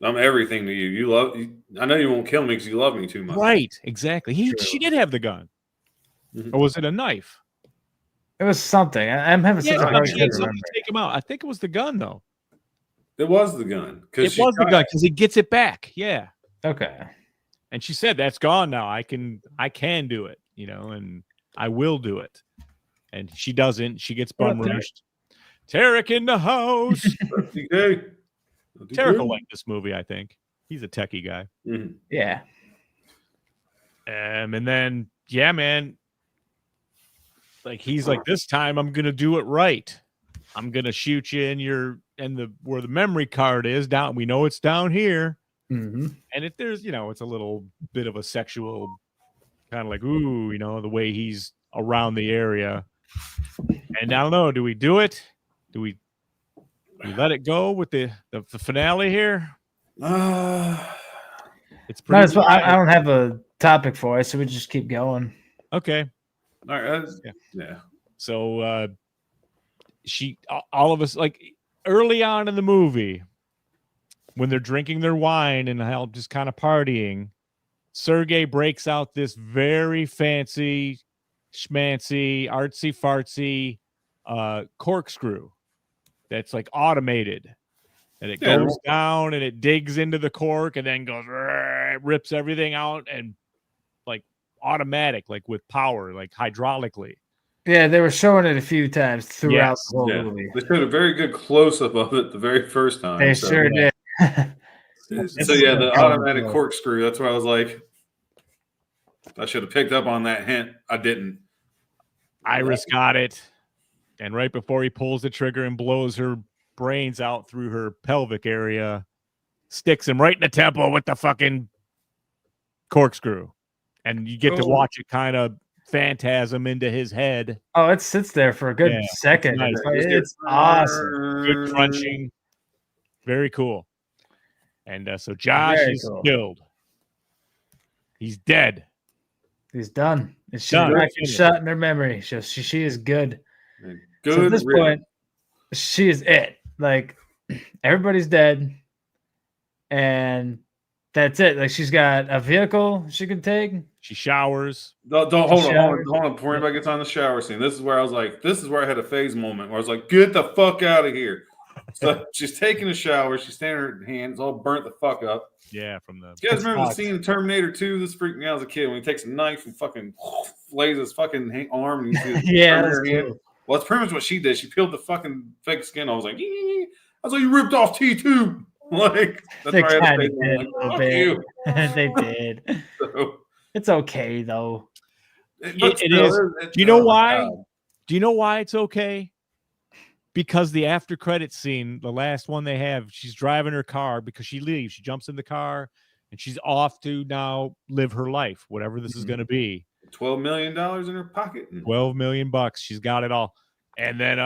I'm everything to you. You love. I know you won't kill me because you love me too much. Right, exactly. She did have the gun, or was it a knife? It was something. I'm having such a hard time to take him out. I think it was the gun, though. It was the gun. It was the gun because he gets it back. Yeah. Okay. And she said, "That's gone now. I can do it. And I will do it." And she doesn't. She gets bum rushed. Tarek in the house. Tarek will like this movie. I think he's a techie guy. Yeah. And then man. He's like, this time I'm gonna do it right. I'm gonna shoot you in where the memory card is down. We know it's down here. And if there's, it's a little bit of a sexual kind of the way he's around the area. And I don't know, do we do it? Do we let it go with the finale here? It's pretty. I don't have a topic for it, so we just keep going. Okay. All right. Yeah. So all of us, early on in the movie, when they're drinking their wine and just kind of partying, Sergey breaks out this very fancy, schmancy, artsy fartsy corkscrew that's like automated. And it goes down and it digs into the cork and then goes, it rips everything out and like automatic, like with power, like hydraulically. Yeah, they were showing it a few times throughout the whole movie. They showed a very good close-up of it the very first time. They sure did. So yeah, the automatic corkscrew. That's why I was like, I should have picked up on that hint. I didn't. Iris got it. And right before he pulls the trigger and blows her brains out through her pelvic area, sticks him right in the temple with the fucking corkscrew. And you get to watch it kind of phantasm into his head. Oh, it sits there for a good second. Nice. It's awesome. Good crunching. Very cool. And so Josh is killed. He's dead. He's done. And she's shot in her memory. She is good. Good. So at this point, she is it. Like, everybody's dead. And that's it. Like, she's got a vehicle she can take. She showers. Hold on. Before anybody gets on the shower scene, this is where I was like, this is where I had a phase moment where I was like, get the fuck out of here. So she's taking a shower. She's standing her hands all burnt the fuck up. Yeah, from the. You guys remember the scene in Terminator 2? This freaked me out as a kid when he takes a knife and fucking flays his fucking arm. And you see his hand. Well, that's pretty much what she did. She peeled the fucking fake skin. I was like, you ripped off T2. Like, that's they why I had to did a little bit. They did. So, it's okay though. It is. Do you know why? God. Do you know why it's okay? Because the after credit scene, the last one they have, she's driving her car because she leaves. She jumps in the car and she's off to now live her life, whatever this is going to be. $12 million in her pocket. $12 million. She's got it all. And then,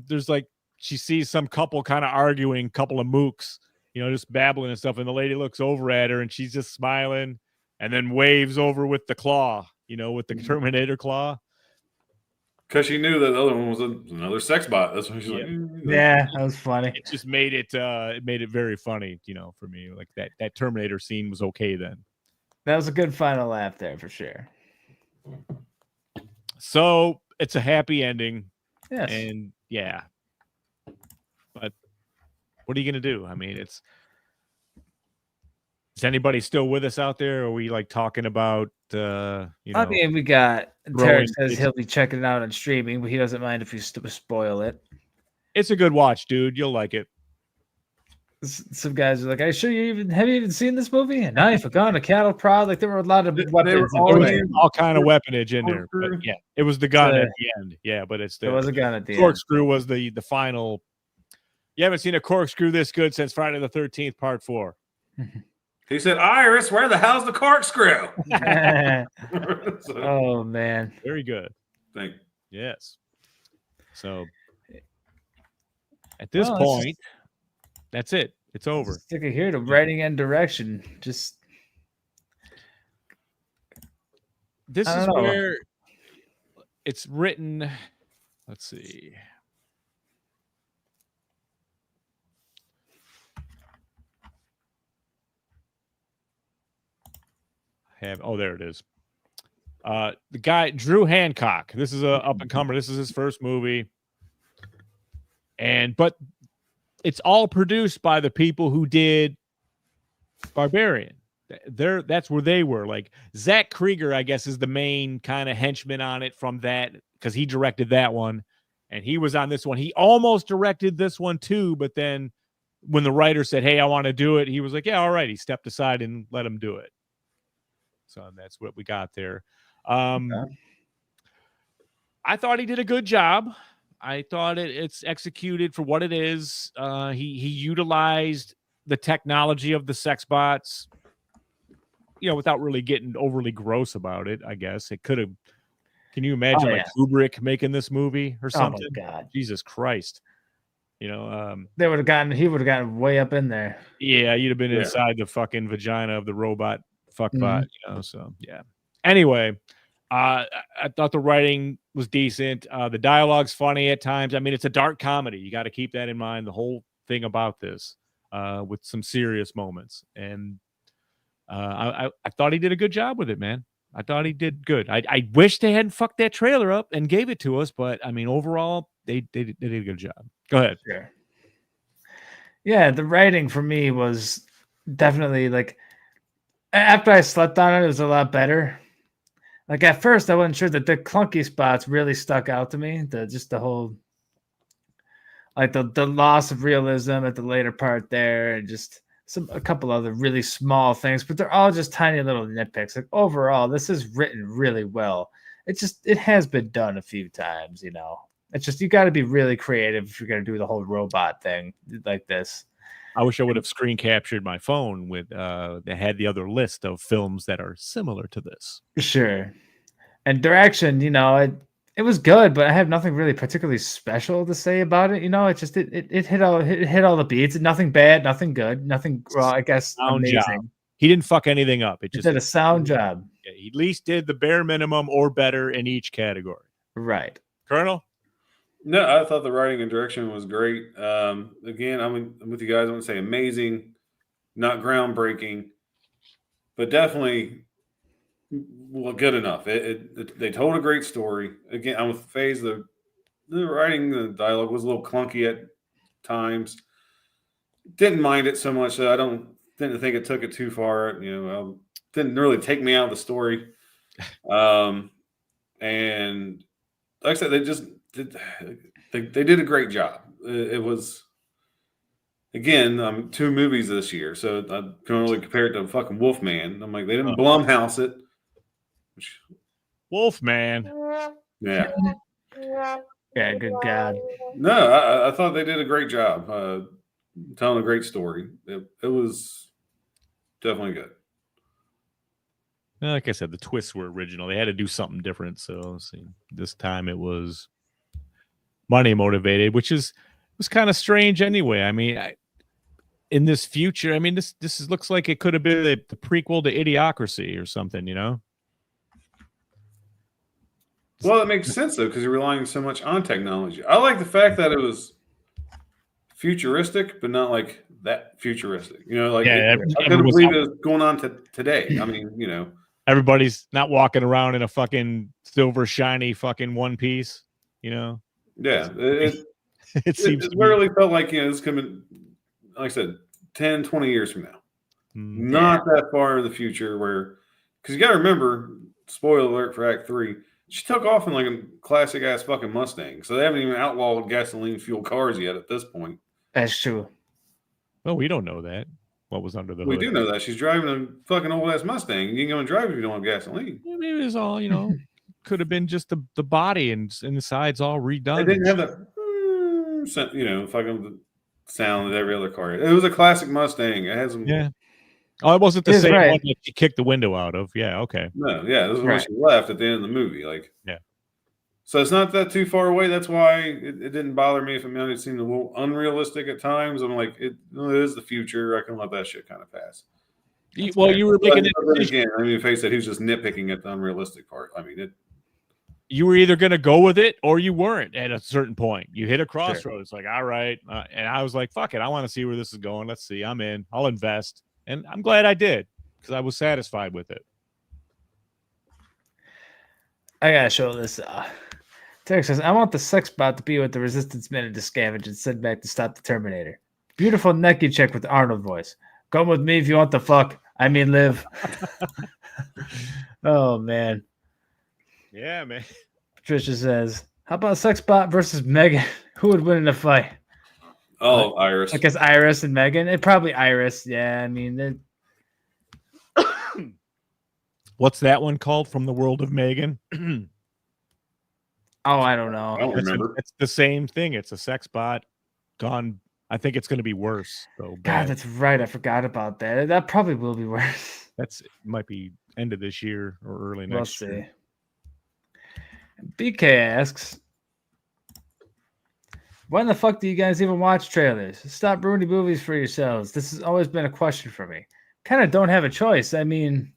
there's like, she sees some couple kind of arguing, couple of mooks, just babbling and stuff. And the lady looks over at her and she's just smiling and then waves over with the claw, with the Terminator claw. Because she knew that the other one was another sex bot. That's why she's like, yeah, that was funny. It just made it very funny, for me. Like that Terminator scene was okay then. That was a good final laugh there for sure. So it's a happy ending. Yes. And yeah. But what are you gonna do? I mean, is anybody still with us out there? Or are we like talking about I mean, we got Tarek says he'll be checking it out on streaming, but he doesn't mind if you spoil it. It's a good watch, dude. You'll like it. Some guys are like, "Are you sure have you even seen this movie? A knife, a gun, a cattle prod." Like there were a lot of weapons. All kind of weaponage in there. But yeah, it was the gun at the end. Yeah, but it was a gun at the end. Corkscrew was the final. You haven't seen a corkscrew this good since Friday the 13th, Part 4. He said, Iris, where the hell's the corkscrew? Oh, man. Very good. Thank you. Yes. So, at this point, that's it. It's over. Stick it here to writing and direction. This is where it's written. Let's see. There it is. The guy Drew Hancock. This is a up and comer. This is his first movie, but it's all produced by the people who did Barbarian. That's where they were. Like Zach Krieger, I guess, is the main kind of henchman on it from that because he directed that one, and he was on this one. He almost directed this one too, but then when the writer said, "Hey, I want to do it," he was like, "Yeah, all right." He stepped aside and let him do it. So that's what we got there. I thought he did a good job. I thought it's executed for what it is. He utilized the technology of the sex bots, without really getting overly gross about it. I guess it could have. Can you imagine Kubrick making this movie or something? Oh my God, Jesus Christ! He would have gotten way up in there. Yeah, you'd have been inside the fucking vagina of the robot. Fuckbot, so yeah. Anyway, I thought the writing was decent. The dialogue's funny at times. I mean, it's a dark comedy. You got to keep that in mind. The whole thing about this, with some serious moments, and I thought he did a good job with it, man. I thought he did good. I wish they hadn't fucked that trailer up and gave it to us, but I mean, overall, they did a good job. Go ahead. Sure. Yeah, the writing for me was definitely like after I slept on it, it was a lot better. Like at first, I wasn't sure that the clunky spots really stuck out to me. The whole like the loss of realism at the later part there, and just a couple other really small things, but they're all just tiny little nitpicks. Like overall, this is written really well. It has been done a few times, you know. It's just you got to be really creative if you're gonna do the whole robot thing like this. I wish I would have screen captured my phone with that had the other list of films that are similar to this. Sure. And direction, you know, it was good, but I have nothing really particularly special to say about it. You know, it just it hit all the beats. Nothing bad, nothing good, nothing. Well, I guess Sound amazing. job. He didn't fuck anything up. It just did a sound job. Yeah, he at least did the bare minimum or better in each category. Right, Colonel. No, I thought the writing and direction was great. Again, I'm with you guys. I wouldn't say amazing, not groundbreaking, but definitely good enough. They told a great story. Again, I'm with FaZe. The writing, the dialogue was a little clunky at times. Didn't mind it so much. I didn't think it took it too far. You know, didn't really take me out of the story. And like I said, they did a great job. It was, again, 2 movies this year, so I can only compare it to fucking Wolfman. I'm like, they didn't Blumhouse it. Wolfman. Yeah. Yeah, good God. No, I thought they did a great job telling a great story. It was definitely good. Like I said, the twists were original. They had to do something different. So this time it was money motivated, which was kind of strange anyway. I mean, in this future, I mean, this looks like it could have been the prequel to Idiocracy or something, you know? Well, it makes sense though, because you're relying so much on technology. I like the fact that it was futuristic, but not like that futuristic. You know, like I couldn't believe it was going on to today. I mean, you know, everybody's not walking around in a fucking silver shiny fucking one piece. You know. Yeah, it seems it literally felt like, you know, this coming, like I said, 10, 20 years from now. Not that far in the future, where, because you got to remember, spoiler alert for Act 3. She took off in like a classic ass fucking Mustang, so they haven't even outlawed gasoline fuel cars yet at this point. That's true. Well, we don't know that. What was under the hood? We do know that she's driving a fucking old ass Mustang. You can go and drive if you don't have gasoline. Yeah, maybe it's all, you know, could have been just the body and the sides all redone. It didn't have the, you know, fucking sound that every other car. It was a classic Mustang. It has some. Yeah. Oh, it wasn't the same one that she kicked the window out of. Yeah, okay. No, yeah, this is when she left at the end of the movie. Like, yeah. So it's not that too far away. That's why it didn't bother me if it seemed a little unrealistic at times. I'm like, it is the future. I can let that shit kind of pass. You were making it again. I mean, face it, he was just nitpicking at the unrealistic part. I mean, you were either going to go with it or you weren't at a certain point. You hit a crossroads. Like, all right. And I was like, fuck it. I want to see where this is going. Let's see. I'm in. I'll invest. And I'm glad I did because I was satisfied with it. I got to show this. Derek says, I want the sex bot to be with the resistance minute to scavenge and send back to stop the Terminator. Beautiful necky chick with the Arnold voice. Come with me if you want the fuck. I mean, live. Oh, man. Yeah, man. Patricia says, how about sex bot versus Megan? Who would win in a fight? Oh, Iris. I guess Iris and Megan. It probably Iris. Yeah, I mean. What's that one called from the world of Megan? Oh, I don't know. I don't remember. It's the same thing. It's a sex bot gone. I think it's going to be worse. Though. God, that's right. I forgot about that. That probably will be worse. It might be end of this year or early next year. BK asks, when the fuck do you guys even watch trailers? Stop ruining movies for yourselves. This has always been a question for me. Kind of don't have a choice. I mean,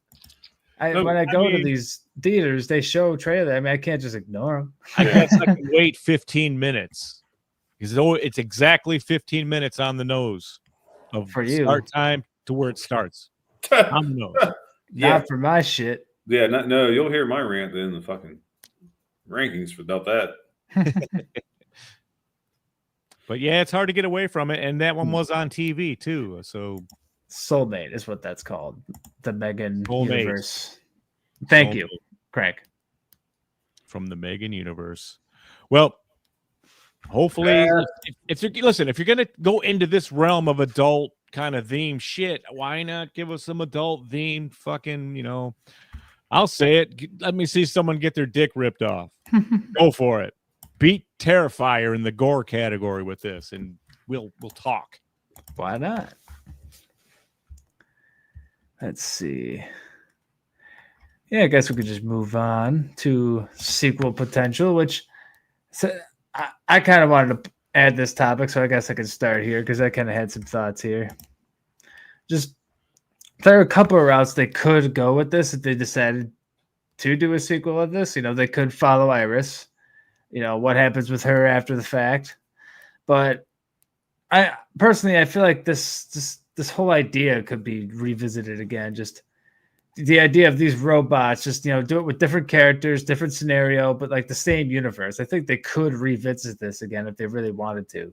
when I go to these theaters, they show trailer. I mean, I can't just ignore them. I guess I can wait 15 minutes because it's exactly 15 minutes on the nose of for you. Start time to where it starts. Tom knows. Yeah. Not for my shit. Yeah, no, you'll hear my rant in the fucking rankings about that. But yeah, it's hard to get away from it, and that one was on TV too. So Soulmate is what that's called. The Megan Soulmate. universe. Thank Soulmate. you, Craig. From the Megan universe. Well, hopefully, if you're gonna go into this realm of adult kind of theme shit, why not give us some adult themed fucking, I'll say it. Let me see someone get their dick ripped off. Go for it. Beat Terrifier in the gore category with this, and we'll talk. Why not? Let's see. Yeah, I guess we could just move on to sequel potential, which I kind of wanted to add this topic, so I guess I could start here because I kind of had some thoughts here. Just there are a couple of routes they could go with this if they decided to do a sequel of this. They could follow Iris. What happens with her after the fact. But I personally feel like this whole idea could be revisited again. Just the idea of these robots, just do it with different characters, different scenario, but like the same universe. I think they could revisit this again if they really wanted to.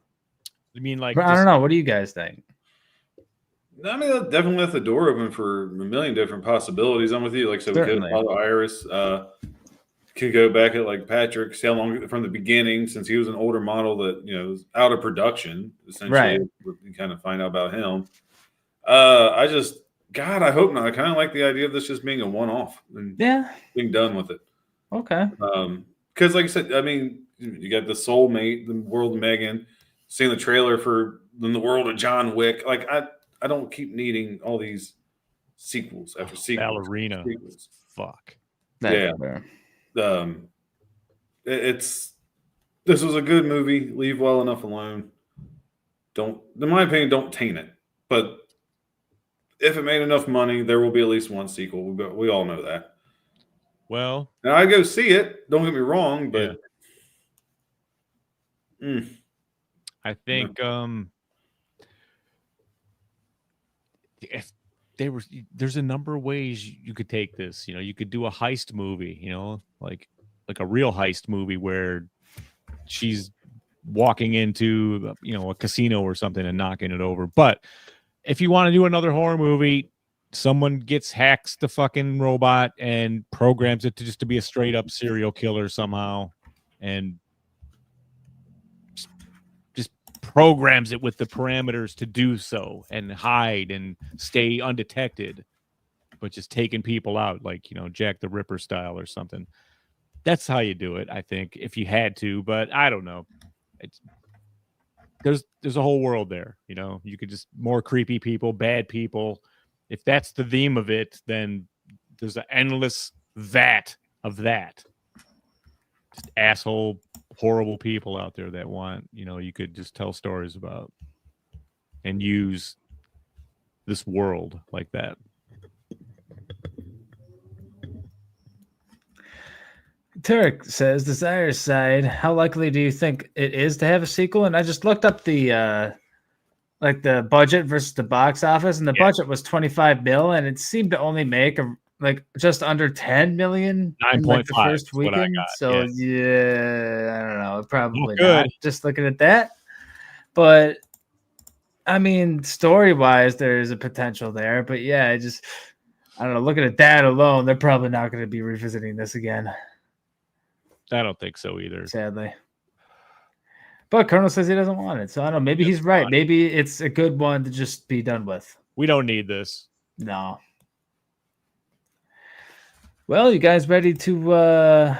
You mean like? But I don't know. What do you guys think? I mean, that definitely left the door open for a million different possibilities. I'm with you. Like, so Certainly. we could follow Iris. Could go back at like Patrick, see how long from the beginning, since he was an older model that was out of production. Essentially, Right. You kind of find out about him. God, I hope not. I kind of like the idea of this just being a one-off and being done with it. Okay. Because, like I said, I mean, you got the Soulmate, the World of Megan, seeing the trailer for the World of John Wick. Like, I don't keep needing all these sequels after sequels. Ballerina. Fuck. Yeah. This was a good movie. Leave well enough alone. In my opinion, don't taint it. But if it made enough money, there will be at least one sequel. We all know that. Well, now I go see it. Don't get me wrong, but I think if there's a number of ways you could take this. You could do a heist movie. Like a real heist movie where she's walking into a casino or something and knocking it over. But if you want to do another horror movie, someone hacks the fucking robot and programs it to be a straight up serial killer somehow, and just programs it with the parameters to do so and hide and stay undetected, but just taking people out like Jack the Ripper style or something. That's how you do it, I think, if you had to, but I don't know. There's a whole world there, you could just more creepy people, bad people. If that's the theme of it, then there's an endless vat of that. Just asshole, horrible people out there that want, you could just tell stories about and use this world like that. Turek says, Desire Side, how likely do you think it is to have a sequel? And I just looked up the budget versus the box office, and the budget was 25 mil, and it seemed to only make just under 10 million 9.5 the first weekend. So yeah, I don't know, probably not. Just looking at that, but I mean, story wise, there's a potential there. But yeah, I don't know. Looking at that alone, they're probably not going to be revisiting this again. I don't think so either. Sadly. But Colonel says he doesn't want it. So I don't know. Maybe he's right. Maybe it's a good one to just be done with. We don't need this. No. Well, you guys ready to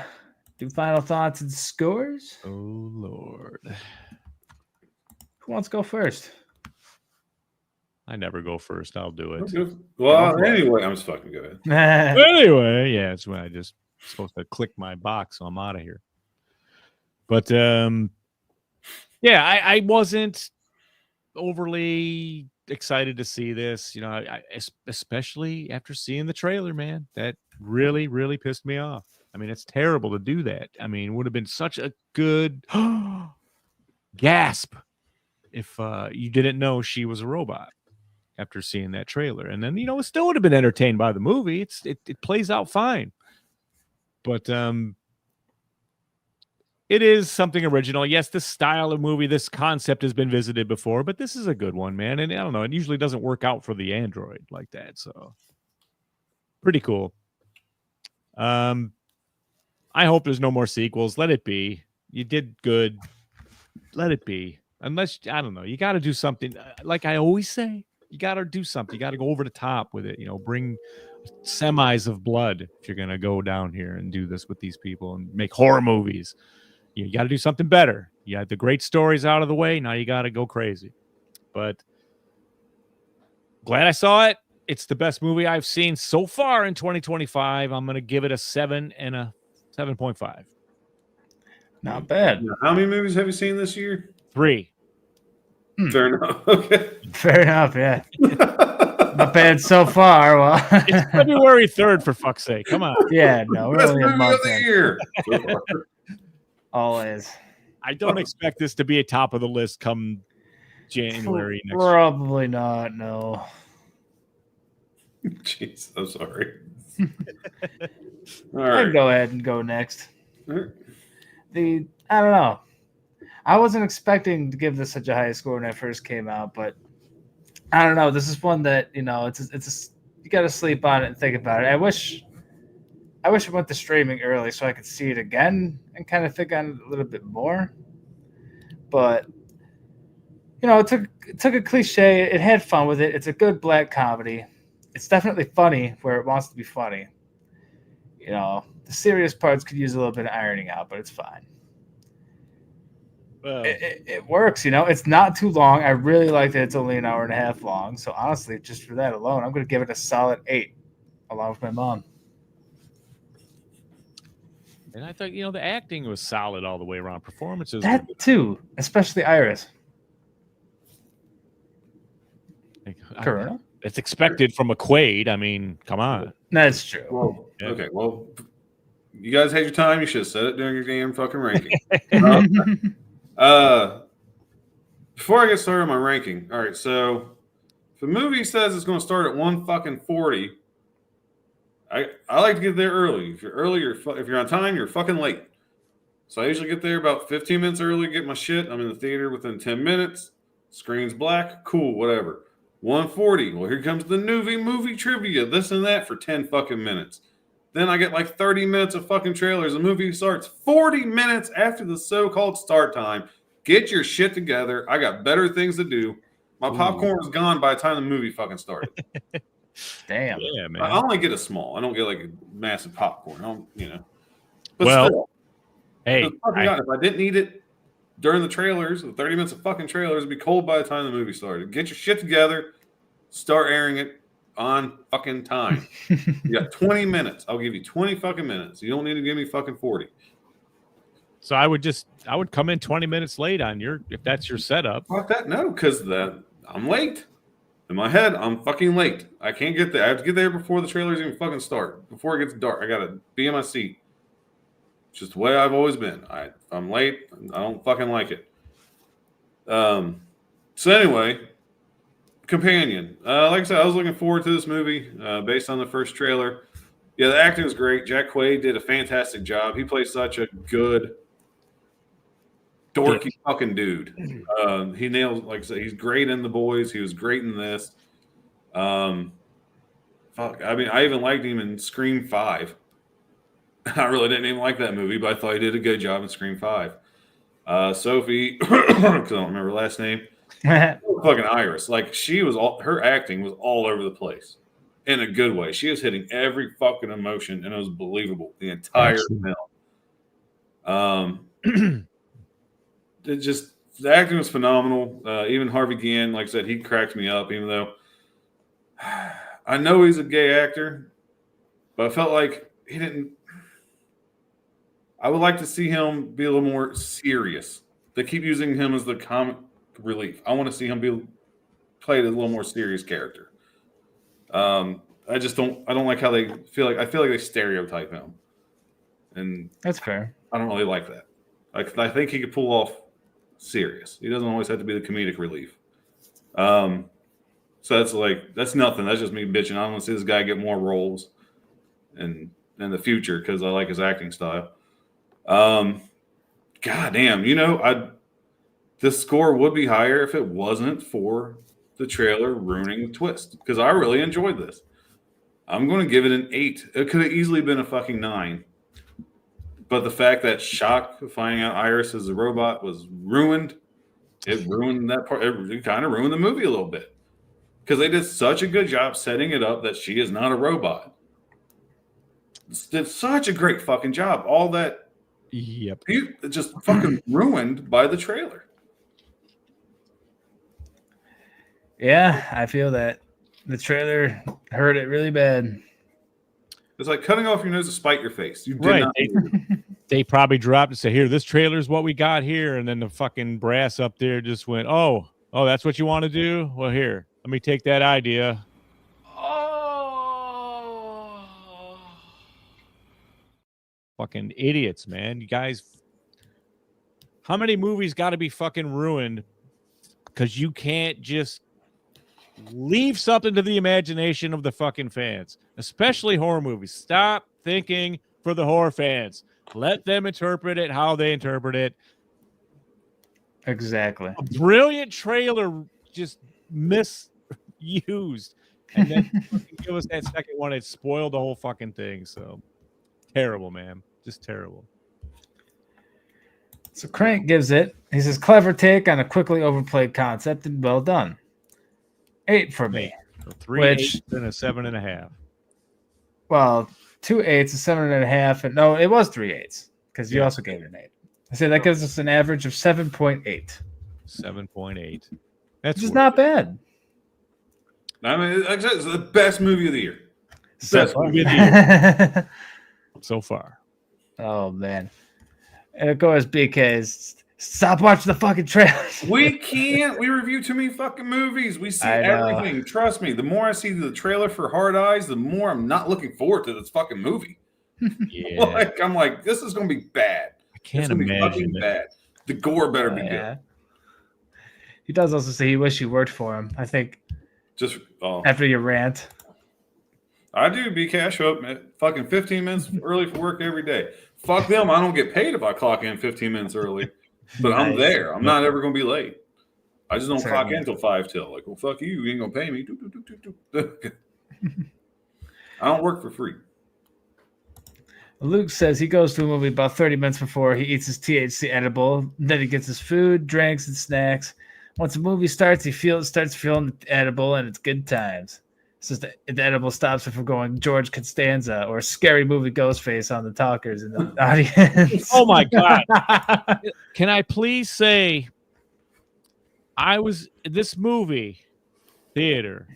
do final thoughts and scores? Oh, Lord. Who wants to go first? I never go first. I'll do it. Well, anyway, I'm just fucking good. Anyway, yeah, it's when I just supposed to click my box, so I'm out of here. But yeah, I wasn't overly excited to see this, especially after seeing the trailer, man. That really, really pissed me off. I mean, it's terrible to do that. I mean, it would have been such a good gasp if you didn't know she was a robot. after seeing that trailer. And then, it still would have been entertained by the movie. It plays out fine. But it is something original. Yes, this style of movie, this concept has been visited before, but this is a good one, man. And I don't know, it usually doesn't work out for the Android like that. So pretty cool. I hope there's no more sequels. Let it be. You did good. Let it be. Unless, I don't know, you got to do something. Like I always say, you got to do something. You got to go over the top with it. Bring semis of blood if you're going to go down here and do this with these people and make horror movies. You got to do something better. You had the great stories out of the way. Now you got to go crazy. But glad I saw it. It's the best movie I've seen so far in 2025. I'm going to give it a 7 and a 7.5. Not bad. How many movies have you seen this year? 3. Fair enough. Okay. Fair enough, yeah. Not bad so far. Well, It's February 3rd, for fuck's sake. Come on. yeah, no, we're Best only a movie of month the in. year. Always. I don't expect this to be a top of the list come January next year. Probably not, no. Jeez, I'm sorry. All I right. can go ahead and go next. All right. I don't know. I wasn't expecting to give this such a high score when it first came out, but I don't know. This is one that, you got to sleep on it and think about it. I wish it went to streaming early so I could see it again and kind of think on it a little bit more. But it took a cliche. It had fun with it. It's a good black comedy. It's definitely funny where it wants to be funny. The serious parts could use a little bit of ironing out, but it's fine. Well, It works, It's not too long. I really like that it's only an hour and a half long. So honestly, just for that alone, I'm going to give it a solid 8, along with my mom. and I thought, the acting was solid all the way around. Performances. That too, especially Iris. Corona? It's expected from a Quaid. I mean, come on. That's true. Well, Yeah. okay. Well, you guys had your time. You should have said it during your damn fucking ranking. Before I get started on my ranking, all right. So, if a movie says it's going to start at 1:40, I like to get there early. If you're early, if you're on time, you're fucking late. So I usually get there about 15 minutes early, get my shit. I'm in the theater within 10 minutes. Screen's black, cool, whatever. 1:40. Well, here comes the movie trivia, this and that for 10 fucking minutes. Then I get like 30 minutes of fucking trailers. The movie starts 40 minutes after the so-called start time. Get your shit together. I got better things to do. My popcorn was gone by the time the movie fucking started. Damn. Yeah, man. I only get a small. I don't get like a massive popcorn. I don't. But Well, still, hey, if I didn't need it during the trailers, the 30 minutes of fucking trailers, it'd be cold by the time the movie started. Get your shit together. Start airing it on fucking time. You got 20 minutes. I'll give you 20 fucking minutes. You don't need to give me fucking 40. so I would come in 20 minutes late on if that's your setup. Fuck that. No, because I'm late. In my head, I'm fucking late. I can't get there. I have to get there before the trailers even fucking start. Before it gets dark, I gotta be in my seat. It's just the way I've always been. If I'm late, I don't fucking like it. So anyway, Companion. Like I said, I was looking forward to this movie based on the first trailer. Yeah, the acting was great. Jack Quaid did a fantastic job. He plays such a good, dorky fucking dude. He nails, like I said, he's great in The Boys. He was great in this. I mean, I even liked him in Scream 5. I really didn't even like that movie, but I thought he did a good job in Scream 5. Sophie, because I don't remember her last name, fucking Iris. Like, her acting was all over the place in a good way. She was hitting every fucking emotion, and it was believable the entire film. The acting was phenomenal. Even Harvey Gann, like I said, he cracked me up, even though I know he's a gay actor, but I felt like he didn't. I would like to see him be a little more serious. They keep using him as the comic relief. I want to see him played a little more serious character. I don't like how they feel like. I feel like they stereotype him, and That's fair. I don't really like that. I think he could pull off serious. He doesn't always have to be the comedic relief. So that's nothing. That's just me bitching. I want to see this guy get more roles in the future because I like his acting style. God damn, this score would be higher if it wasn't for the trailer ruining the twist because I really enjoyed this. I'm going to give it an 8. It could have easily been a fucking 9. But the fact that shock of finding out Iris is a robot was ruined, it ruined that part. It kind of ruined the movie a little bit because they did such a good job setting it up that she is not a robot. Did such a great fucking job. All that, Yep. just fucking ruined by the trailer. Yeah, I feel that the trailer hurt it really bad. It's like cutting off your nose to spite your face. You did Right. not. They probably dropped and said, "Here, this trailer is what we got here," and then the fucking brass up there just went, "Oh, that's what you want to do? Well, here, let me take that idea." Oh, fucking idiots, man! You guys, how many movies got to be fucking ruined because you can't just leave something to the imagination of the fucking fans, especially horror movies? Stop thinking for the horror fans. Let them interpret it how they interpret it. Exactly. A brilliant trailer just misused. And then give us that second one. It spoiled the whole fucking thing. So terrible, man. Just terrible. So Crank gives it. He says, clever take on a quickly overplayed concept and well done. 8 for me. So 3 8 and a 7.5. Well, 2 8s, a 7.5, and no, it was 3 8s because you also gave it an 8. I say that gives us an average of 7.8. 7.8. That's just not bad. I mean, like I said, it's the best movie of the year. Best movie of the year so far. Oh man. And of course, BK's stop watching the fucking trailers. We can't. We review too many fucking movies. We see everything. Trust me. The more I see the trailer for Hard Eyes, the more I'm not looking forward to this fucking movie. Yeah. I'm like, this is going to be bad. I can't imagine it. Bad. The gore better be good. He does also say he wish he worked for him. I think. Just after your rant. I do, BK. I show up at fucking 15 minutes early for work every day. Fuck them. I don't get paid if I clock in 15 minutes early. But I'm there. I'm not ever going to be late. I just don't clock in until 5 till. Like, well, fuck you. You ain't going to pay me. I don't work for free. Luke says he goes to a movie about 30 minutes before he eats his THC edible. Then he gets his food, drinks, and snacks. Once the movie starts, he starts feeling the edible, and it's good times. Says the edible stops him from going George Costanza or Scary Movie Ghostface on the talkers in the audience. Oh my God. Can I please say I was this movie theater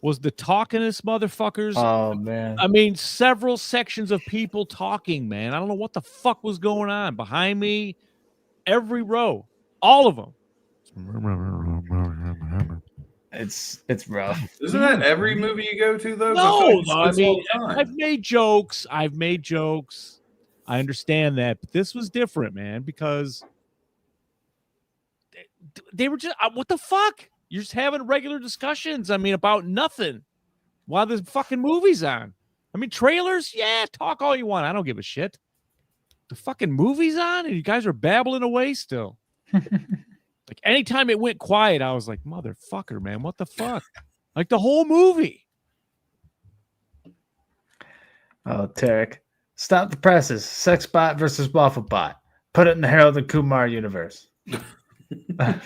was the talkingest motherfuckers. Oh man. I mean, several sections of people talking, man. I don't know what the fuck was going on behind me. Every row, all of them. It's rough. Isn't that every movie you go to though? No, I mean, I've made jokes. I understand that, but this was different, man, because they were just what the fuck? You're just having regular discussions. I mean, about nothing while the fucking movie's on. I mean, trailers, yeah, talk all you want. I don't give a shit. The fucking movie's on, and you guys are babbling away still. Like anytime it went quiet, I was like, motherfucker, man, what the fuck? Like the whole movie. Oh, Tarek. Stop the presses. Sexbot versus Wafflebot. Put it in the Harold and Kumar universe. God,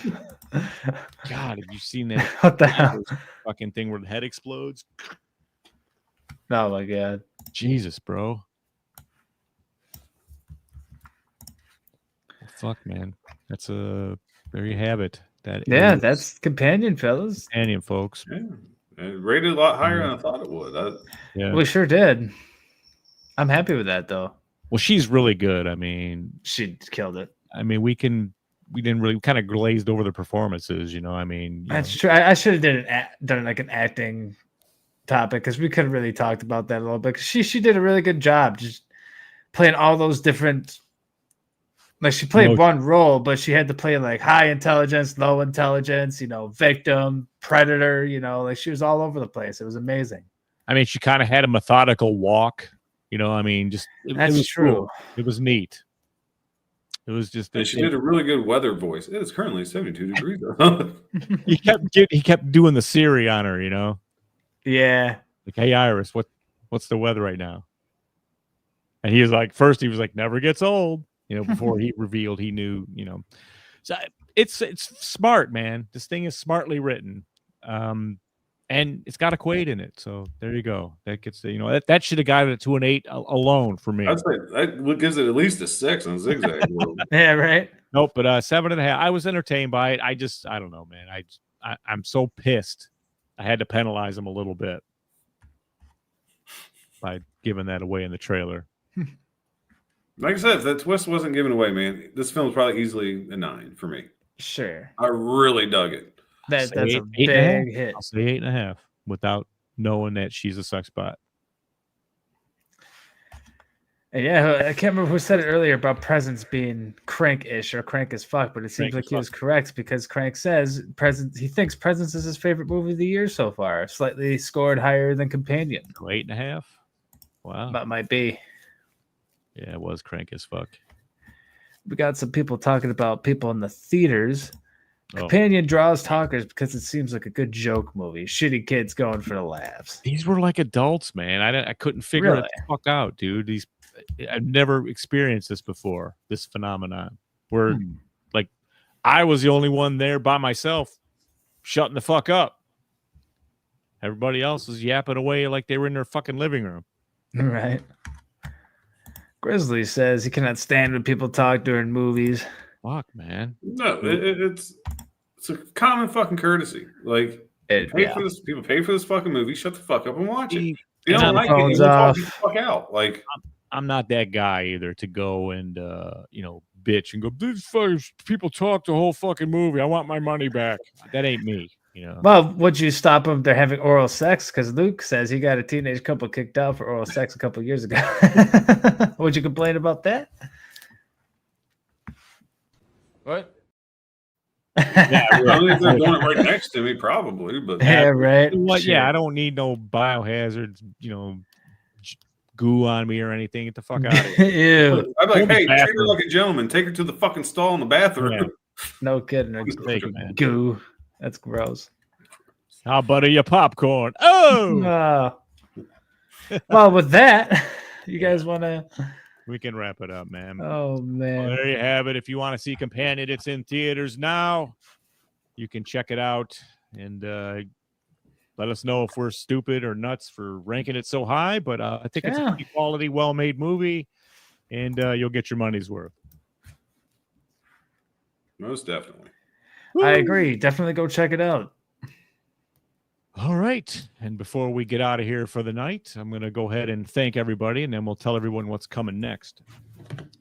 have you seen that? What the hell? Fucking thing where the head explodes? Oh my God. Jesus, bro. Fuck, man. That's a... There you have it. That's Companion, fellas. Companion, folks. Yeah. It rated a lot higher than I thought it would. We sure did. I'm happy with that, though. Well, she's really good. I mean, she killed it. I mean, we didn't really kind of glazed over the performances, I mean, that's true. I should have done like an acting topic because we could have really talked about that a little bit. Because she did a really good job just playing all those different Like she played No. one role, but she had to play like high intelligence, low intelligence, victim, predator, like she was all over the place. It was amazing. I mean, she kind of had a methodical walk. I mean, just it That's was true. cool. It was neat. It was just. And she did a really good weather voice. It is currently 72 degrees. he kept doing the Siri on her. Yeah. Like, hey Iris, what's the weather right now? And he was like, never gets old. Before he revealed he knew. So it's smart, man. This thing is smartly written. And it's got a Quaid in it, so there you go. That gets that should have got it to an 8 alone for me. I'd say that gives it at least a 6 on Zigzag World. Yeah, right. Nope, but 7.5. I was entertained by it. I don't know, man. I'm so pissed. I had to penalize him a little bit by giving that away in the trailer. Like I said, if that twist wasn't given away, man, this film is probably easily a 9 for me. Sure. I really dug it. That's a eight big hit. I'll say 8.5 without knowing that she's a sex bot. And yeah, I can't remember who said it earlier about Presence being crank-ish or crank as fuck, but it seems like he was correct because Crank says he thinks Presence is his favorite movie of the year so far, slightly scored higher than Companion. 8.5. Wow. That might be. Yeah, it was crank as fuck. We got some people talking about people in the theaters. Companion draws talkers because it seems like a good joke movie. Shitty kids going for the laughs. These were like adults, man. I couldn't figure it the fuck out, dude. I've never experienced this before, this phenomenon. Where like I was the only one there by myself shutting the fuck up. Everybody else was yapping away like they were in their fucking living room. Right. Grizzly says he cannot stand when people talk during movies. Fuck, man. No, it's a common fucking courtesy. Like, for this. People pay for this fucking movie. Shut the fuck up and watch it. If you don't like it, you talk the fuck out. Like, I'm not that guy either to go and bitch and go, these people talk the whole fucking movie. I want my money back. That ain't me. Well, would you stop them? They're having oral sex because Luke says he got a teenage couple kicked out for oral sex a couple years ago. Would you complain about that? What? Yeah, I mean, if they're doing it right next to me, probably. But yeah, right. What? Yeah, I don't need no biohazards, goo on me or anything. Get the fuck out of here. Ew. I'm like, hey, treat her like a gentleman. Take her to the fucking stall in the bathroom. Yeah. No kidding. Goo. That's gross. How about your popcorn? Oh! Well, with that, you guys want to... We can wrap it up, man. Oh, man. Well, there you have it. If you want to see Companion, it's in theaters now. You can check it out and let us know if we're stupid or nuts for ranking it so high. But I think it's a pretty quality, well-made movie, and you'll get your money's worth. Most definitely. I agree. Definitely go check it out. All right. And before we get out of here for the night, I'm going to go ahead and thank everybody, and then we'll tell everyone what's coming next.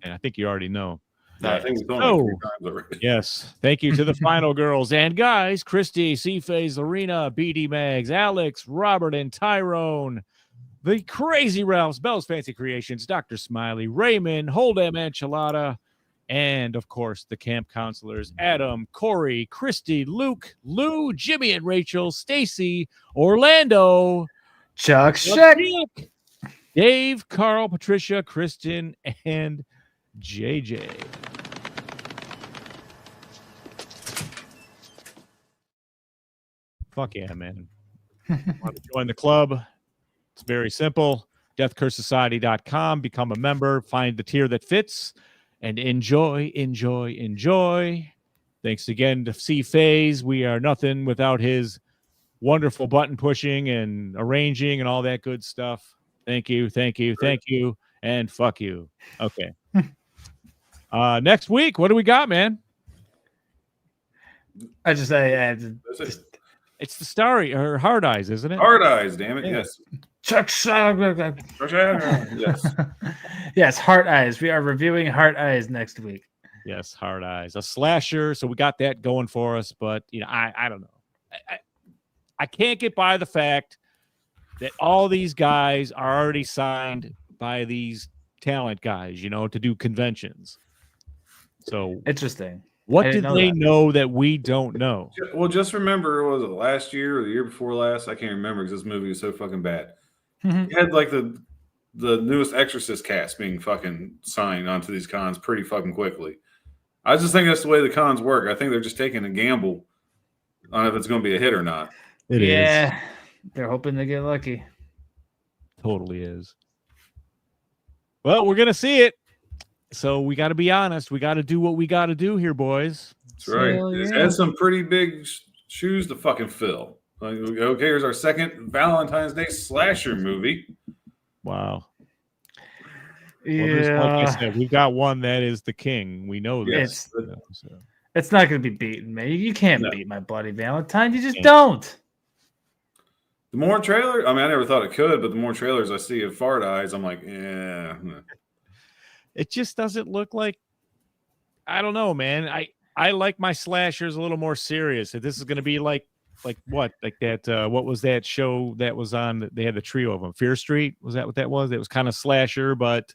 And I think you already know. Yeah, I think we've done it 3 times already. Yes. Thank you to the final girls and guys, Christy, C-Phase, Lorena, BD Mags, Alex, Robert, and Tyrone. The Crazy Ralphs, Bell's Fancy Creations, Dr. Smiley, Raymond, Hold'em Enchilada, and, of course, the camp counselors, Adam, Corey, Christy, Luke, Lou, Jimmy and Rachel, Stacy, Orlando, Chuck, Sheck, Dave, Carl, Patricia, Kristen, and JJ. Fuck yeah, man. Want to join the club? It's very simple. deathcursesociety.com. Become a member. Find the tier that fits. And enjoy. Thanks again to C-Phase. We are nothing without his wonderful button pushing and arranging and all that good stuff. Thank you. And fuck you. Okay. Next week, what do we got, man? It's the Starry or Hard Eyes, isn't it? Hard Eyes, damn it. Yeah. Yes. Yes. Yes, Heart Eyes. We are reviewing Heart Eyes next week. Yes, Hard Eyes. A slasher. So we got that going for us. But, I don't know. I can't get by the fact that all these guys are already signed by these talent guys, to do conventions. So Interesting. what I didn't did know they that. know that we don't know? Well, just remember, was it last year or the year before last? I can't remember because this movie is so fucking bad. Mhm. You had like the newest Exorcist cast being fucking signed onto these cons pretty fucking quickly. I just think that's the way the cons work. I think they're just taking a gamble on if it's going to be a hit or not. It is. Yeah, they're hoping to get lucky. Totally is. Well, we're gonna see it. So we got to be honest. We got to do what we got to do here, boys. That's right. Hell It yeah. has some pretty big shoes to fucking fill. Like, okay, here's our second Valentine's Day slasher movie. Wow. Well, like I said, we've got one that is the king. We know this. Yes. It's not going to be beaten, man. You can't No. beat my Bloody Valentine. You just Can't. don't. The more trailer, I mean, I never thought it could, but the more trailers I see of Fart Eyes, I'm like, yeah. It just doesn't look like. I don't know, man. I like my slashers a little more serious. If this is going to be like what? Like that, what was that show that was on? They had the trio of them. Fear Street? Was that what that was? It was kind of slasher, but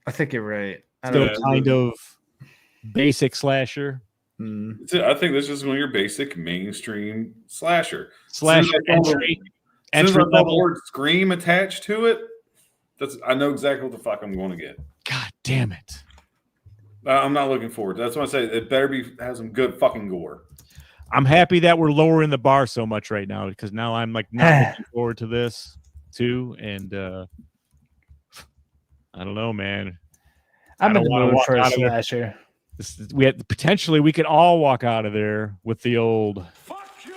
I think you're right. still kind of basic slasher. I think this is one of your basic mainstream slasher. Slash entry. As soon as I saw the level. word scream attached to it, I know exactly what the fuck I'm going to get. God damn it. I'm not looking forward to it. That's why I say it better have some good fucking gore. I'm happy that we're lowering the bar so much right now because now I'm like not looking forward to this too. And I don't know, man. I'm in the mood for a out of there. slasher. We could all walk out of there with the old. Fuck you!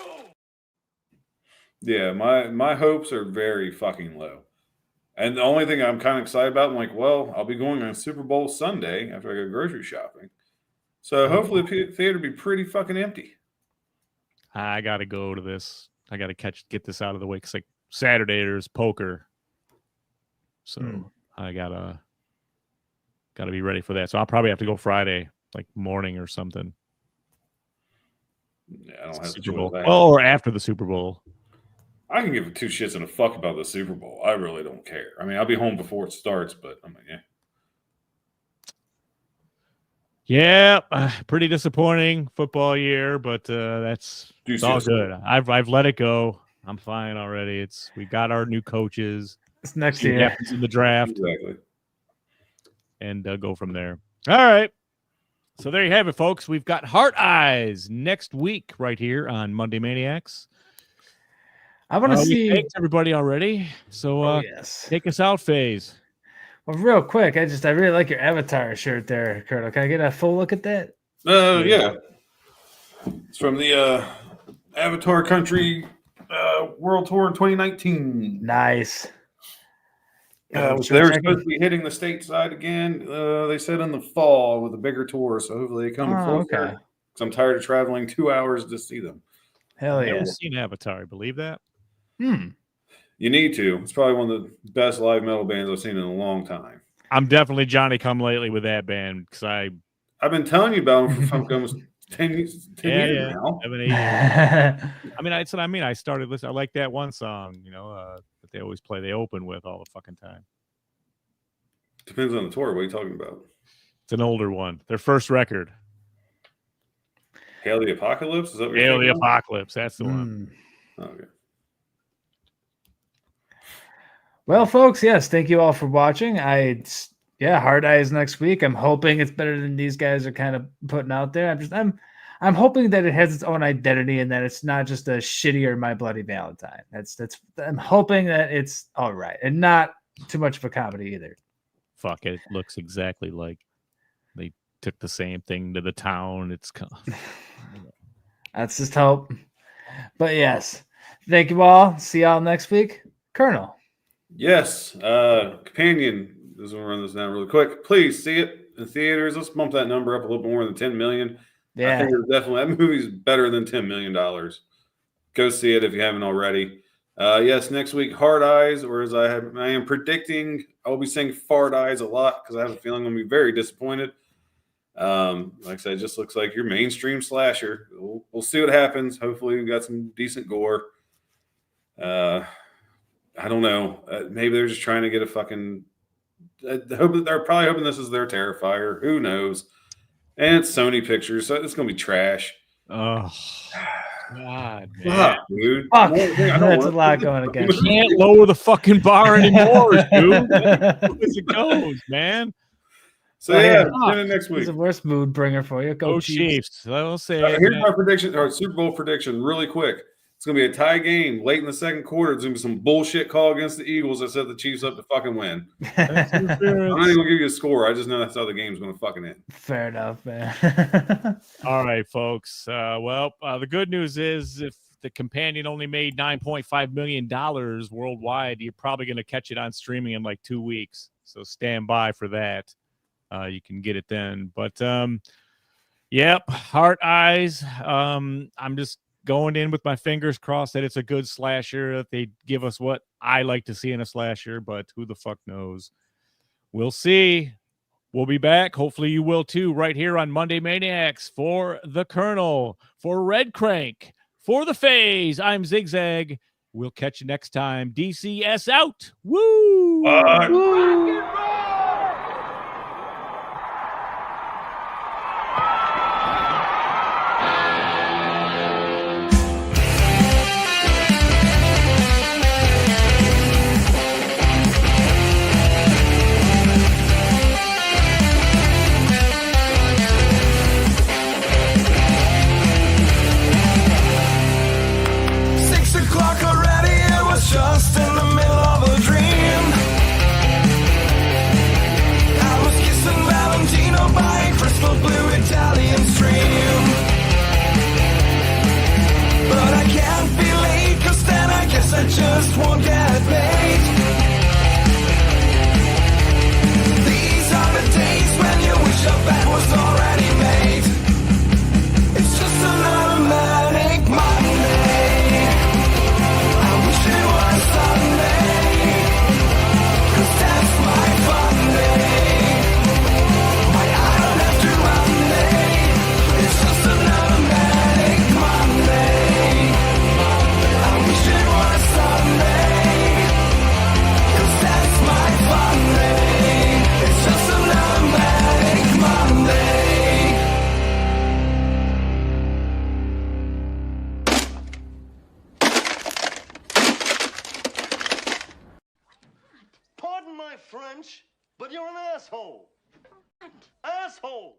Yeah, my hopes are very fucking low. And the only thing I'm kind of excited about, I'm like, well, I'll be going on Super Bowl Sunday after I go grocery shopping. So hopefully the theater will be pretty fucking empty. I got to go to this. I got to get this out of the way because like Saturday there's poker. So I gotta be ready for that. So I'll probably have to go Friday, like morning or something. Yeah, I don't have Super to Bowl. that. Or after the Super Bowl. I can give two shits and a fuck about the Super Bowl. I really don't care. I mean, I'll be home before it starts, but I'm like, yeah. Yeah, pretty disappointing football year, but it's all good. I've let it go. I'm fine already. We got our new coaches. It's next See what year. happens in the draft. Exactly. And go from there. All right. So there you have it, folks. We've got Heart Eyes next week right here on Monday Maniacs. I want to see. Thanks everybody already. So yes. take us out, FaZe. Well, real quick, I really like your Avatar shirt there, Colonel. Can I get a full look at that? Yeah. It's from the Avatar Country World Tour in 2019. Nice. They were supposed to be hitting the stateside again. They said in the fall with a bigger tour, so hopefully they come closer. Okay. Because I'm tired of traveling 2 hours to see them. Hell I've yeah. never seen Avatar. Believe that? You need to. It's probably one of the best live metal bands I've seen in a long time. I'm definitely Johnny Come Lately with that band because I've been telling you about them for almost 10 years now. 7, 8 years. I mean, that's what I mean. I started listening. I like that one song, that they always play. They open with all the fucking time. Depends on the tour. What are you talking about? It's an older one. Their first record. Hail the Apocalypse? Is that what you're Hail the thinking of? Apocalypse. That's the one. Okay. Well, folks, yes, thank you all for watching. Hard Eyes next week. I'm hoping it's better than these guys are kind of putting out there. I'm hoping that it has its own identity and that it's not just a shittier My Bloody Valentine. I'm hoping that it's all right and not too much of a comedy either. Fuck, it looks exactly like they took the same thing to the town. That's just hope. But yes, thank you all. See y'all next week. Colonel. Yes. Companion. Just want to run this down really quick. Please see it in theaters. Let's bump that number up a little more than 10 million. Yeah. I think that movie's better than $10 million. Go see it if you haven't already. Yes, next week, Hard Eyes, or as I am predicting, I'll be saying Fart Eyes a lot because I have a feeling I'm going to be very disappointed. Like I said, it just looks like your mainstream slasher. We'll see what happens. Hopefully we got some decent gore. I don't know. Maybe they're just trying to get a fucking. They're probably hoping this is their Terrifier. Who knows? And it's Sony Pictures, so it's gonna be trash. Oh, God, man. Fuck, dude. Fuck, One thing I don't that's a want- lot going against you. Can't lower the fucking bar anymore, dude. As it goes, man. So Well, yeah, here. tune in next It's week. the worst mood bringer for you. Go Go Chiefs. Chiefs. I'll say it. Here's man. my prediction, or Super Bowl prediction, really quick. It's gonna be a tie game late in the second quarter. It's gonna be some bullshit call against the Eagles that set the Chiefs up to fucking win. I'm not even gonna give you a score. I just know that's how the game's gonna fucking end. Fair enough, man. All right, folks. The good news is if the companion only made $9.5 million worldwide, you're probably going to catch it on streaming in like 2 weeks. So stand by for that. You can get it then. But, yep, Heart Eyes. I'm just going in with my fingers crossed that it's a good slasher, that they give us what I like to see in a slasher, but who the fuck knows? We'll see. We'll be back. Hopefully you will too, right here on Monday Maniacs. For the Colonel, for Red Crank, for the Phase, I'm Zigzag. We'll catch you next time. DCS out. Woo! Just in the middle of a dream, I was kissing Valentino by a crystal blue Italian stream. But I can't be late, 'cause then I guess I just won't get paid. These are the days when you wish your bed was already made. It's just another manic Monday. It was Sunday, 'cause that's my fun day. Why I don't have to run day. It's just another manic Monday. I wish it was Sunday, 'cause that's my fun day. It's just another manic Monday. Pardon my French, but you're an asshole. Asshole!